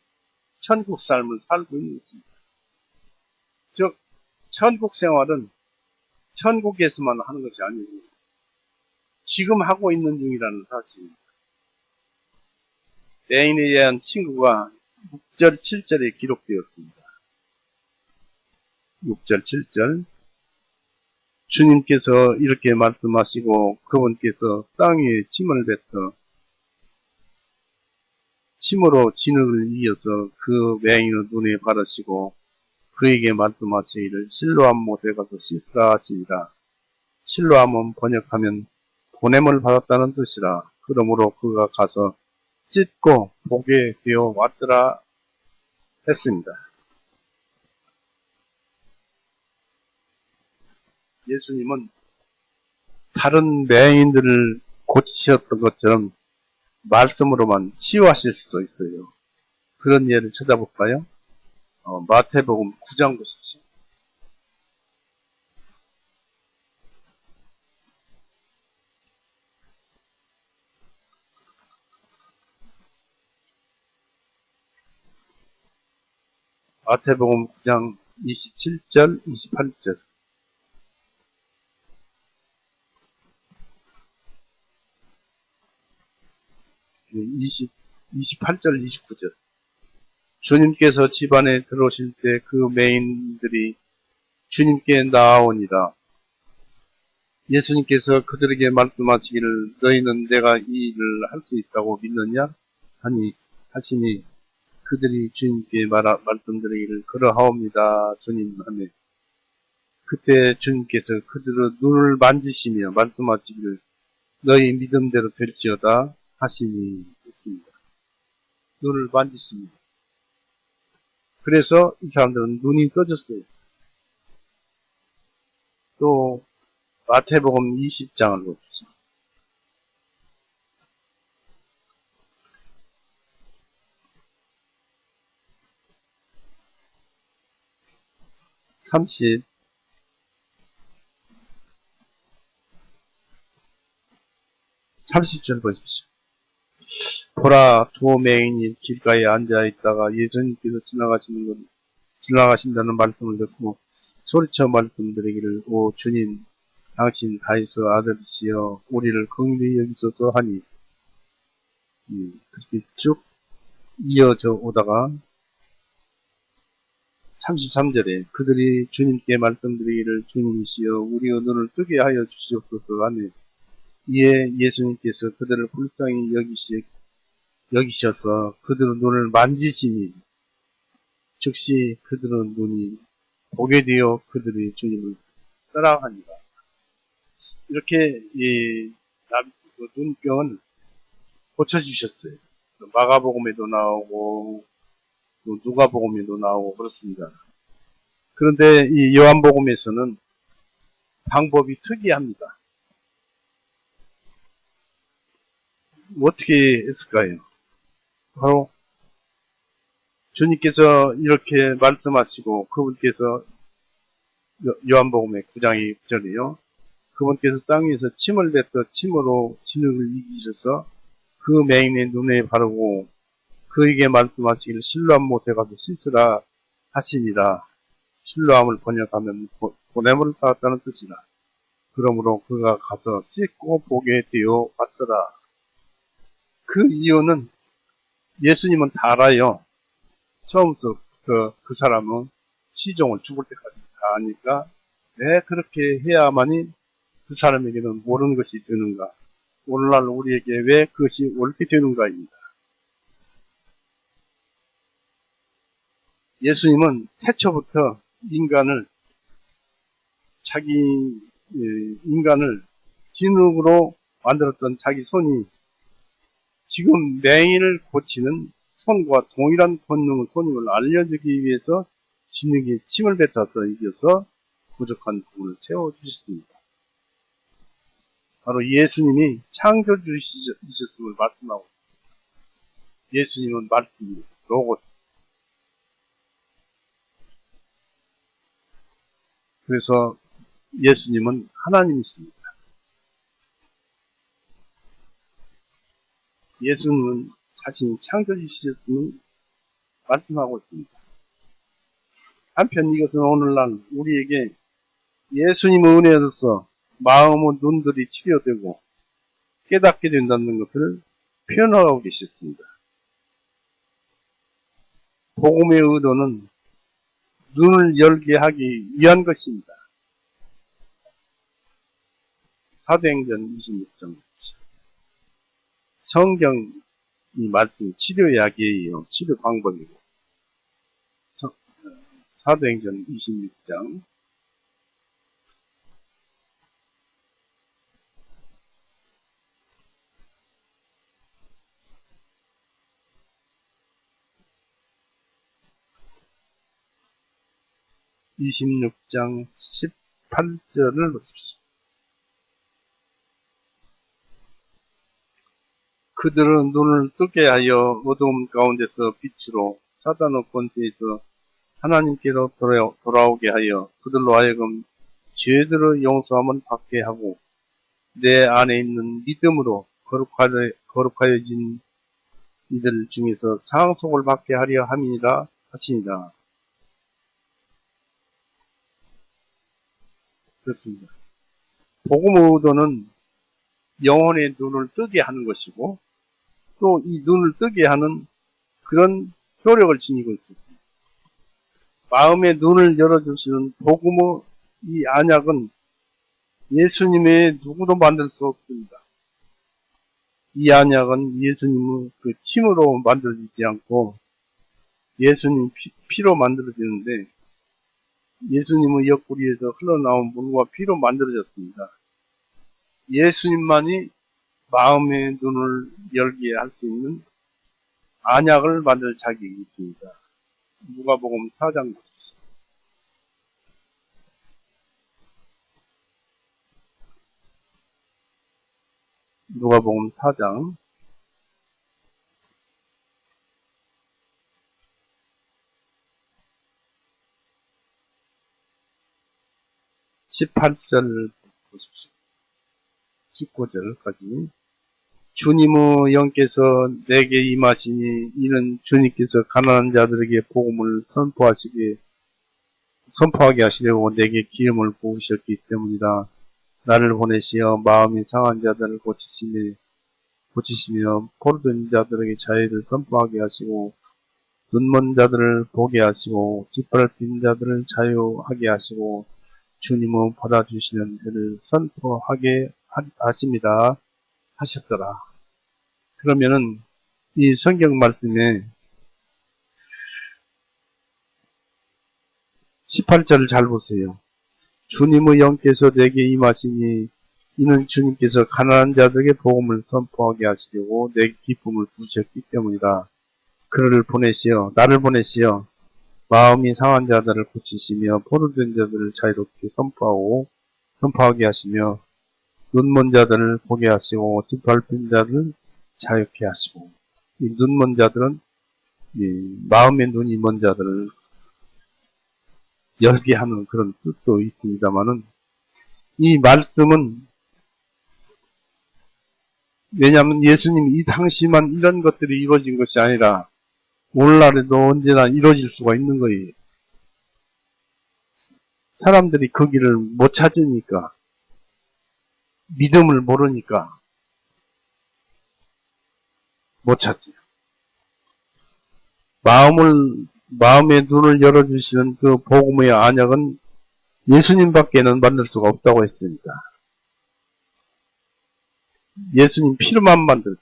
천국 삶을 살고 있는 것입니다. 즉 천국 생활은 천국에서만 하는 것이 아니고 지금 하고 있는 중이라는 사실입니다. 애인에 대한 친구가 6절 7절에 기록되었습니다. 6절 7절 주님께서 이렇게 말씀하시고 그분께서 땅 위에 침을 뱉어 침으로 진흙을 이어서 그 맹인의 눈에 바르시고 그에게 말씀하시기를 실로암 못에 가서 씻으라 하시니라. 실로암은 번역하면 보냄을 받았다는 뜻이라. 그러므로 그가 가서 씻고 보게 되어 왔더라 했습니다. 예수님은 다른 맹인들을 고치셨던 것처럼 말씀으로만 치유하실 수도 있어요. 그런 예를 찾아볼까요? 마태복음 9장 보십시오. 마태복음 9장 27절, 28절. 28절, 29절. 주님께서 집안에 들어오실 때 그 맹인들이 주님께 나아오니라. 예수님께서 그들에게 말씀하시기를 너희는 내가 이 일을 할 수 있다고 믿느냐? 하시니 그들이 주님께 말씀드리기를 그러하옵니다. 주님 하며 그때 주님께서 그들의 눈을 만지시며 말씀하시기를 너희 믿음대로 될지어다 하시니 했습니다. 눈을 만지십니다. 그래서 이 사람들은 눈이 떠졌어요. 또 마태복음 20장을 봅시다. (30) 30절 보십시오. 보라 두 맹인이 길가에 앉아있다가 예수님께서 지나가시는 건 지나가신다는 말씀을 듣고 소리쳐 말씀드리기를 오 주님 당신 다윗의 아들이시여 우리를 긍휼히 여기소서 하니 그렇게 쭉 이어져 오다가 33절에 그들이 주님께 말씀드리기를 주님이시여 우리의 눈을 뜨게 하여 주시옵소서 하니 이에 예수님께서 그들을 불쌍히 여기셔서 그들의 눈을 만지시니 즉시 그들의 눈이 보게 되어 그들이 주님을 따라하니라. 이렇게 그 눈병은 고쳐주셨어요. 마가복음에도 나오고 또 누가복음에도 나오고 그렇습니다. 그런데 이 요한복음에서는 방법이 특이합니다. 어떻게 했을까요? 바로 주님께서 이렇게 말씀하시고 그분께서 요한복음의 9장의 6절이요. 그분께서 땅 위에서 침을 뱉어 침으로 진흙을 이기셔서 그 맹인의 눈에 바르고 그에게 말씀하시기를 실로암 못에 가서 씻으라 하시니라. 실로암을 번역하면 보냄을 받았다는 뜻이라. 그러므로 그가 가서 씻고 보게 되어 왔더라. 그 이유는 예수님은 다 알아요. 처음부터 그 사람은 시종을 죽을 때까지 다 아니까 왜 그렇게 해야만이 그 사람에게는 옳은 것이 되는가. 오늘날 우리에게 왜 그것이 옳게 되는가입니다. 예수님은 태초부터 인간을 진흙으로 만들었던 자기 손이 지금 맹인을 고치는 손과 동일한 권능의 손임을 알려주기 위해서 진흙에 침을 뱉어서 이겨서 부족한 부분을 채워주셨습니다. 바로 예수님이 창조주이셨음을 말씀하고 예수님은 말씀입니다. 로고스. 그래서 예수님은 하나님이십니다. 예수님은 자신이 창조주이셨음을 말씀하고 있습니다. 한편 이것은 오늘날 우리에게 예수님의 은혜로서 마음의 눈들이 치료되고 깨닫게 된다는 것을 표현하고 계셨습니다. 복음의 의도는 눈을 열게 하기 위한 것입니다. 사도행전 26장 성경이 말씀 치료약이에요. 치료 방법이고 사도행전 26장 26장 18절을 보십시오. 그들은 눈을 뜨게 하여 어두움 가운데서 빛으로 사단의 권세에서 하나님께로 돌아오게 하여 그들로 하여금 죄들의 용서함을 받게 하고 내 안에 있는 믿음으로 거룩하여진 이들 중에서 상속을 받게 하려 함이라 하시니라. 그렇습니다. 복음의 의도는 영혼의 눈을 뜨게 하는 것이고 또 이 눈을 뜨게 하는 그런 효력을 지니고 있습니다. 마음의 눈을 열어주시는 복음의 이 안약은 예수님의 누구도 만들 수 없습니다. 이 안약은 예수님의 그 침으로 만들어지지 않고 예수님 피로 만들어지는데 예수님의 옆구리에서 흘러나온 물과 피로 만들어졌습니다. 예수님만이 마음의 눈을 열게 할 수 있는 안약을 만들 자격이 있습니다. 누가복음 4장 누가복음 4장 18절 보십시오. 19절까지 주님의 영께서 내게 임하시니 이는 주님께서 가난한 자들에게 복음을 선포하시게 선포하게 하시려고 내게 기름을 부으셨기 때문이다. 나를 보내시어 마음이 상한 자들을 고치시며 포로된 자들에게 자유를 선포하게 하시고 눈먼 자들을 보게 하시고 짓밟힌 자들을 자유하게 하시고 주님은 받아주시는 해를 선포하게 하십니다. 하셨더라. 그러면은 이 성경 말씀에 18절을 잘 보세요. 주님의 영께서 내게 임하시니 이는 주님께서 가난한 자들에게 복음을 선포하게 하시려고 내게 기쁨을 부으셨기 때문이다. 나를 보내시어 마음이 상한 자들을 고치시며 포로된 자들을 자유롭게 선포하게 하시며 눈먼 자들을 보게 하시고 짓밟힌 자들을 자유케 하시고 이 눈먼 자들은 마음의 눈이 먼 자들을 열게 하는 그런 뜻도 있습니다만은 이 말씀은 왜냐하면 예수님 이 당시만 이런 것들이 이루어진 것이 아니라 오늘날에도 언제나 이루어질 수가 있는 거예요. 사람들이 그 길을 못 찾으니까 믿음을 모르니까 못 찾지. 마음의 눈을 열어주시는 그 복음의 안약은 예수님밖에는 만들 수가 없다고 했습니다. 예수님 피로만 만들고.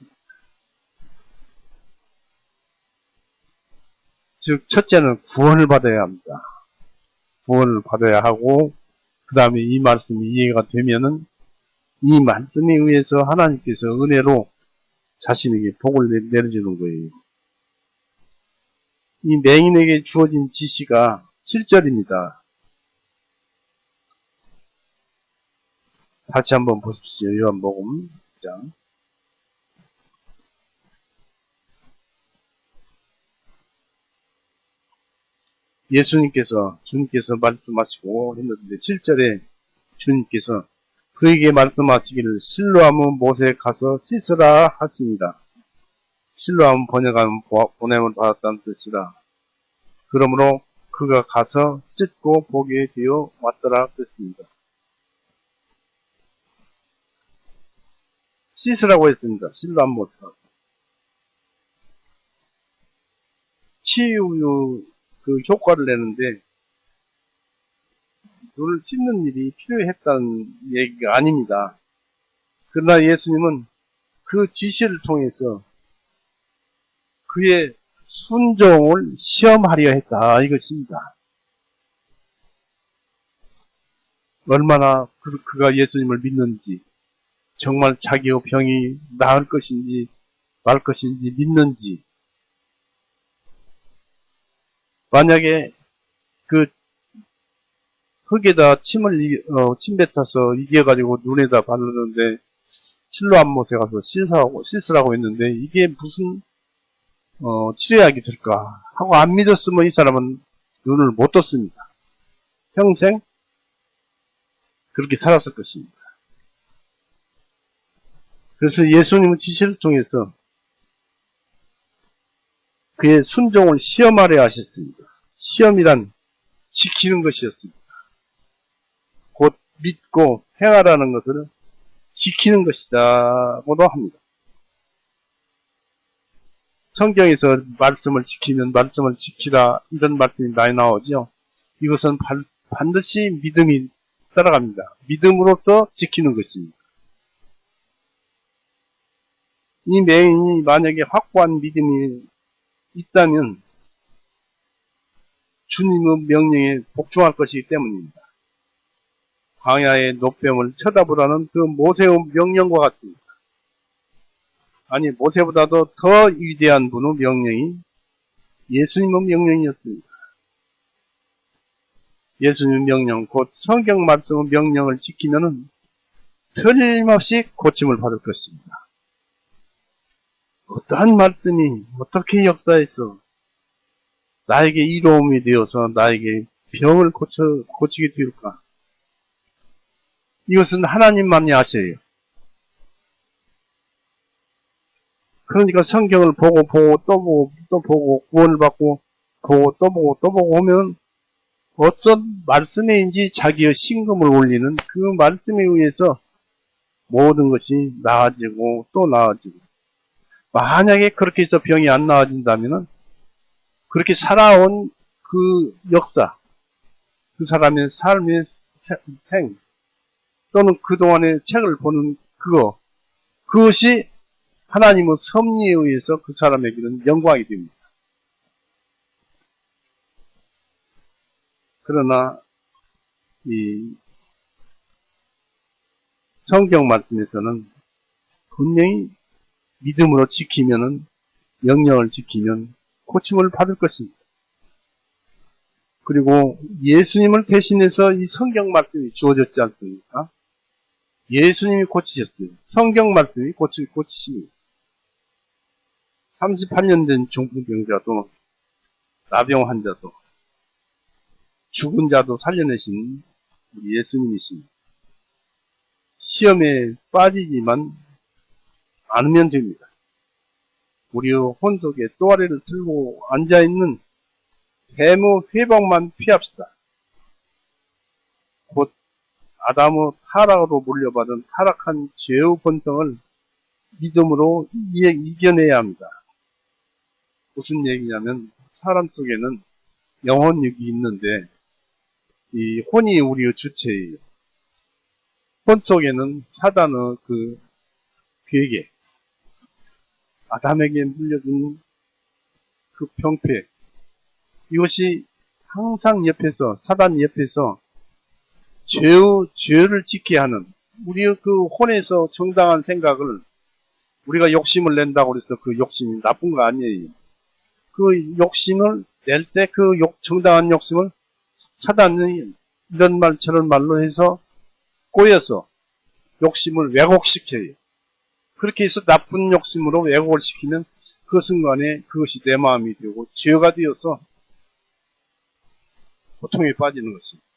즉, 첫째는 구원을 받아야 합니다. 구원을 받아야 하고, 그 다음에 이 말씀이 이해가 되면은, 이 말씀에 의해서 하나님께서 은혜로 자신에게 복을 내려주는 거예요. 이 맹인에게 주어진 지시가 7절입니다. 다시 한번 보십시오. 요한복음 1장. 주님께서 말씀하시고 했는데 7절에 주님께서 그에게 말씀하시기를 실로암은 못에 가서 씻으라 하십니다. 실로암은 번역하면 보냄을 받았다는 뜻이라. 그러므로 그가 가서 씻고 보게 되어 왔더라 그랬습니다. 씻으라고 했습니다. 실로암 못에 가서. 치유 그 효과를 내는데 눈을 씻는 일이 필요했다는 얘기가 아닙니다. 그러나 예수님은 그 지시를 통해서 그의 순종을 시험하려 했다 이것입니다. 얼마나 그가 예수님을 믿는지, 정말 자기의 병이 나을 것인지 말 것인지 믿는지. 만약에 그 흙에다 침 뱉어서 이겨가지고 눈에다 바르는데 실로암 못에 가서 씻으라고 했는데 이게 무슨 치료약이 될까 하고 안 믿었으면 이 사람은 눈을 못 떴습니다. 평생 그렇게 살았을 것입니다. 그래서 예수님은 지시를 통해서 그의 순종을 시험하려 하셨습니다. 시험이란 지키는 것이었습니다. 곧 믿고 행하라는 것을 지키는 것이다고도 합니다. 성경에서 말씀을 지키면 말씀을 지키라 이런 말씀이 많이 나오죠. 이것은 반드시 믿음이 따라갑니다. 믿음으로써 지키는 것입니다. 이 맹인이 만약에 확고한 믿음이 있다면 주님의 명령에 복종할 것이기 때문입니다. 광야의 노뱀을 쳐다보라는 그 모세의 명령과 같습니다. 아니 모세보다도 더 위대한 분의 명령이 예수님의 명령이었습니다. 예수님의 명령, 곧 성경 말씀의 명령을 지키면은 틀림없이 고침을 받을 것입니다. 어떠한 말씀이 어떻게 역사해서 나에게 이로움이 되어서 나에게 병을 고치게 되었까? 이것은 하나님만이 아셔요. 그러니까 성경을 보고 또 보고 구원을 받고 보고 또 보고 오면 어떤 말씀에인지 자기의 신금을 올리는 그 말씀에 의해서 모든 것이 나아지고 또 나아지고, 만약에 그렇게 해서 병이 안 나아진다면은 그렇게 살아온 그 역사, 그 사람의 삶의 생 또는 그동안의 책을 보는 그것이 하나님의 섭리에 의해서 그 사람에게는 영광이 됩니다. 그러나 이 성경 말씀에서는 분명히 믿음으로 지키면은, 명령을 지키면 고침을 받을 것입니다. 그리고 예수님을 대신해서 이 성경 말씀이 주어졌지 않습니까? 예수님이 고치셨어요. 성경 말씀이 고치십니다. 38년 된 중풍병자도, 나병 환자도, 죽은 자도 살려내신 우리 예수님이십니다. 시험에 빠지지만 않으면 됩니다. 우리 혼 속에 또아리를 들고 앉아있는 뱀의 회복만 피합시다. 곧 아담의 타락으로 물려받은 타락한 죄의 본성을 믿음으로 이겨내야 합니다. 무슨 얘기냐면, 사람 속에는 영혼육이 있는데 이 혼이 우리의 주체예요. 혼 속에는 사단의 그 괴계, 아담에게 물려준 그 병폐, 이것이 항상 옆에서, 사단 옆에서 죄를 짓게 하는, 우리의 그 혼에서 정당한 생각을, 우리가 욕심을 낸다고 해서 그 욕심이 나쁜 거 아니에요. 그 욕심을 낼 때 그 정당한 욕심을 사단이 이런 말 저런 말로 해서 꼬여서 욕심을 왜곡시켜요. 그렇게 해서 나쁜 욕심으로 왜곡을 시키면 그 순간에 그것이 내 마음이 되고 죄가 되어서 고통에 빠지는 것입니다.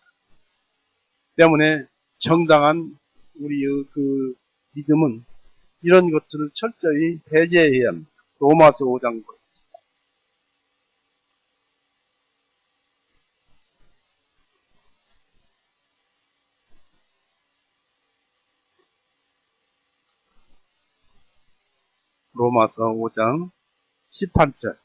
때문에 정당한 우리의 그 믿음은 이런 것들을 철저히 배제해야 합니다. 로마서 5장. 로마서 5장 18절.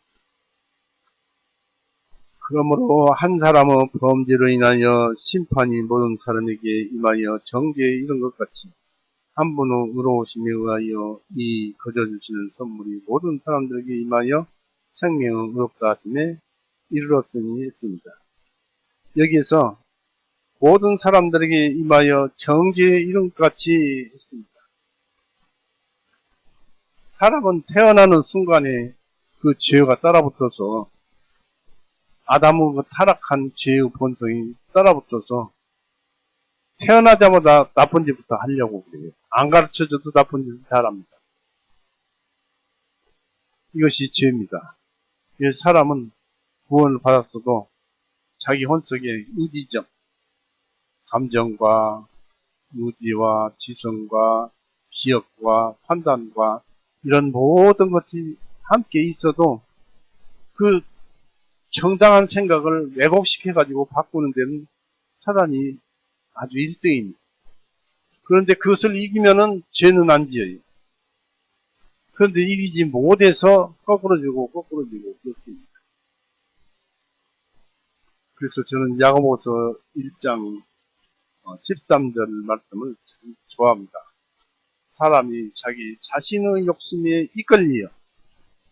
그러므로 한 사람의 범죄로 인하여 심판이 모든 사람에게 임하여 정죄에 이른 것 같이 한 분의 의로우심에 의하여 이 거저 주시는 선물이 모든 사람들에게 임하여 생명의 의롭다 하심에 이르렀으니 했습니다. 여기에서 모든 사람들에게 임하여 정죄에 이른 것 같이 했습니다. 사람은 태어나는 순간에 그 죄가 따라붙어서, 아담의 그 타락한 죄의 본성이 따라붙어서 태어나자마자 나쁜 짓부터 하려고 그래요. 안 가르쳐줘도 나쁜 짓을 잘합니다. 이것이 죄입니다. 사람은 구원을 받았어도 자기 혼속의 의지점, 감정과 의지와 지성과 기억과 판단과 이런 모든 것이 함께 있어도 그 정당한 생각을 왜곡시켜가지고 바꾸는 데는 사단이 아주 1등입니다. 그런데 그것을 이기면은 죄는 안 지어요. 그런데 이기지 못해서 거꾸로지고 그렇습니다. 그래서 저는 야고보서 1장 13절 말씀을 참 좋아합니다. 사람이 자기 자신의 욕심에 이끌려,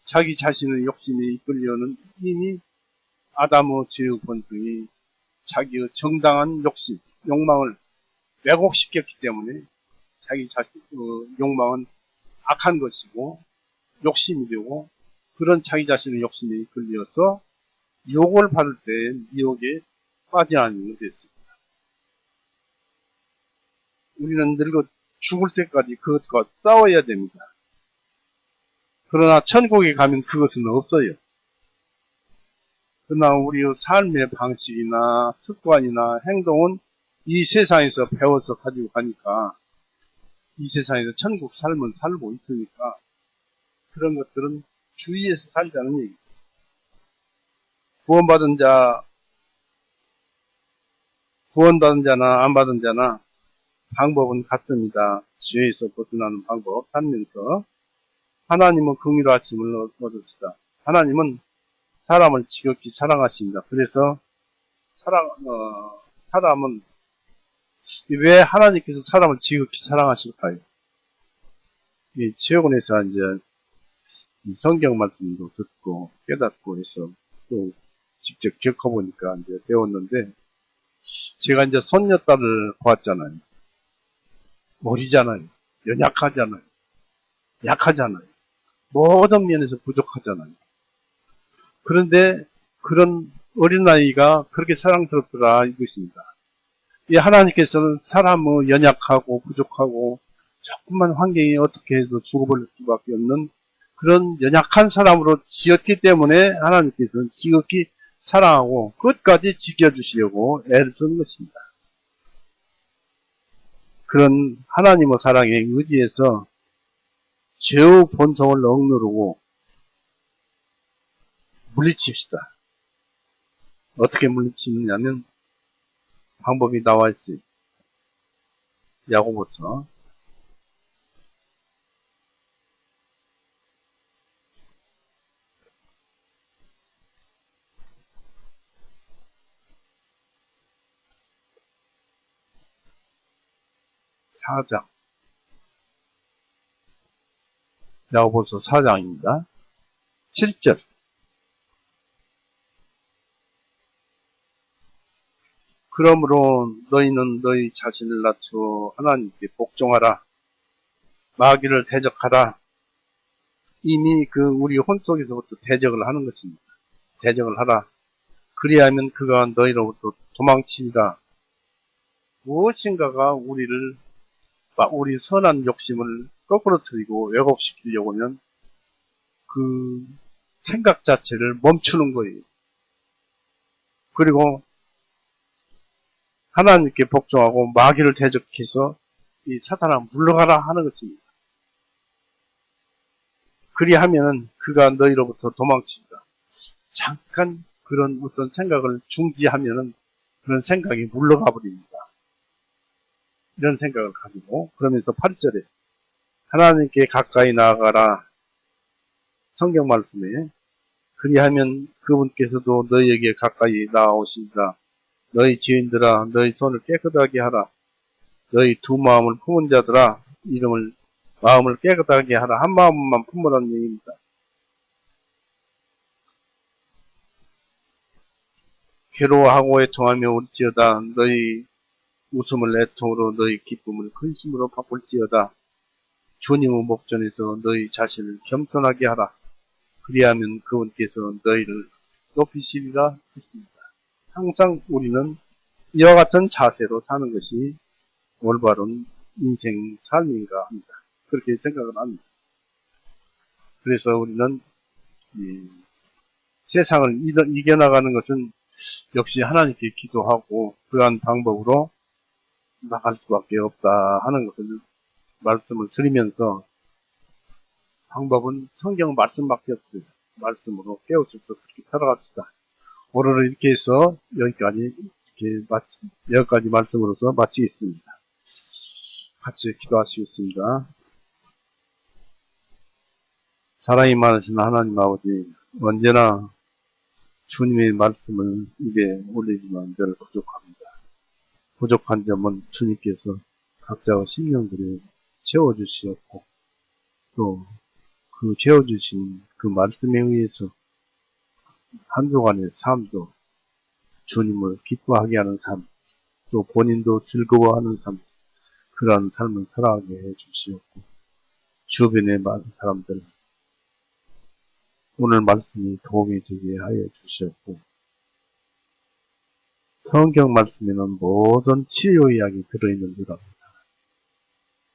자기 자신의 욕심에 이끌려는 이미 아담의 죄의 본성이 자기의 정당한 욕심, 욕망을 왜곡시켰기 때문에 자기 자신의 욕망은 악한 것이고 욕심이 되고, 그런 자기 자신의 욕심에 이끌려서 유혹을 받을 때 미혹에 빠져 않는 됐습니다. 우리는 늙어 죽을 때까지 그것과 싸워야 됩니다. 그러나 천국에 가면 그것은 없어요. 그러나 우리의 삶의 방식이나 습관이나 행동은 이 세상에서 배워서 가지고 가니까, 이 세상에서 천국 삶은 살고 있으니까 그런 것들은 주의해서 살자는 얘기죠. 구원받은 자 구원받은 자나 안 받은 자나 방법은 같습니다. 죄에서 벗어나는 방법 찾면서 하나님은 긍휼하심을 얻읍시다. 하나님은 사람을 지극히 사랑하십니다. 그래서 사람은 왜 하나님께서 사람을 지극히 사랑하실까요? 이 최근에서 이제 성경 말씀도 듣고 깨닫고 해서 또 직접 겪어보니까 이제 배웠는데, 제가 이제 손녀딸을 보았잖아요. 어리잖아요. 연약하잖아요. 약하잖아요. 모든 면에서 부족하잖아요. 그런데 그런 어린아이가 그렇게 사랑스럽더라 이것입니다. 이 하나님께서는 사람은 연약하고 부족하고 조금만 환경이 어떻게 해도 죽어버릴 수밖에 없는 그런 연약한 사람으로 지었기 때문에 하나님께서는 지극히 사랑하고 끝까지 지켜주시려고 애를 쓰는 것입니다. 그런 하나님의 사랑에 의지해서 죄의 본성을 억누르고 물리칩시다. 어떻게 물리치느냐면 방법이 나와 있어요. 야고보서 4장. 야고보서 4장입니다. 7절. 그러므로 너희는 너희 자신을 낮추어 하나님께 복종하라. 마귀를 대적하라. 이미 우리 혼 속에서부터 대적을 하는 것입니다. 대적을 하라. 그리하면 그가 너희로부터 도망치리라. 무엇인가가 우리 선한 욕심을 거꾸로 틀리고 왜곡시키려고 하면 그 생각 자체를 멈추는 거예요. 그리고 하나님께 복종하고 마귀를 대적해서 이 사탄아 물러가라 하는 것입니다. 그리하면 그가 너희로부터 도망친다. 잠깐 그런 어떤 생각을 중지하면은 그런 생각이 물러가 버립니다. 이런 생각을 가지고 그러면서 8절에 하나님께 가까이 나아가라. 성경 말씀에 그리하면 그분께서도 너희에게 가까이 나아오신다. 너희 죄인들아 너희 손을 깨끗하게 하라. 너희 두 마음을 품은 자들아 마음을 깨끗하게 하라. 한 마음만 품으라는 얘기입니다. 괴로워하고 애통하며 울지어다. 너희 웃음을 애통으로 너희 기쁨을 근심으로 바꿀지어다. 주님의 목전에서 너희 자신을 겸손하게 하라. 그리하면 그분께서 너희를 높이시리라 했습니다. 항상 우리는 이와 같은 자세로 사는 것이 올바른 인생 삶인가 합니다. 그렇게 생각을 합니다. 그래서 우리는 이 세상을 이겨나가는 것은 역시 하나님께 기도하고 그러한 방법으로 나갈 수밖에 없다 하는 것을 말씀을 드리면서, 방법은 성경 말씀밖에 없어요. 말씀으로 깨우쳐서 그렇게 살아갑시다. 오늘은 이렇게 해서 여기까지 말씀으로서 마치겠습니다. 같이 기도하시겠습니다. 사랑이 많으신 하나님 아버지, 언제나 주님의 말씀을 입에 올리지만 늘 부족합니다. 부족한 점은 주님께서 각자의 심령들을 채워주시었고, 또 그 채워주신 그 말씀에 의해서 한 주간의 삶도 주님을 기뻐하게 하는 삶, 또 본인도 즐거워하는 삶, 그러한 삶을 살아가게 해주시었고, 주변의 많은 사람들 오늘 말씀이 도움이 되게 하여 주시었고, 성경 말씀에는 모든 치료 이야기 들어있는 줄 압니다.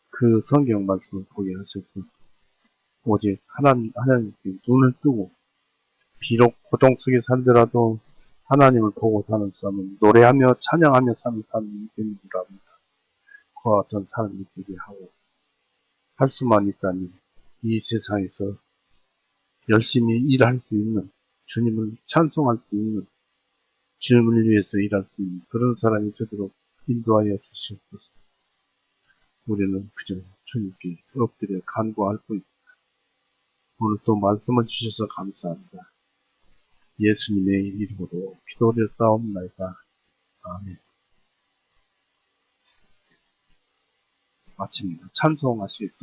그 성경 말씀을 보게 하셔서 오직 하나님께 눈을 뜨고, 비록 고통 속에 살더라도 하나님을 보고 사는 삶은 노래하며 찬양하며 사는 삶이 되는 줄 압니다. 그와 같은 삶이 되게 하고, 할 수만 있다니 이 세상에서 열심히 일할 수 있는, 주님을 찬송할 수 있는, 주님을 위해서 일할 수 있는 그런 사람이 되도록 인도하여 주시옵소서. 우리는 그저 주님께 엎드려 간구할 뿐입니다. 오늘 또 말씀을 주셔서 감사합니다. 예수님의 이름으로 기도드렸사옵나이다. 아멘. 마칩니다. 찬송하시겠습니다.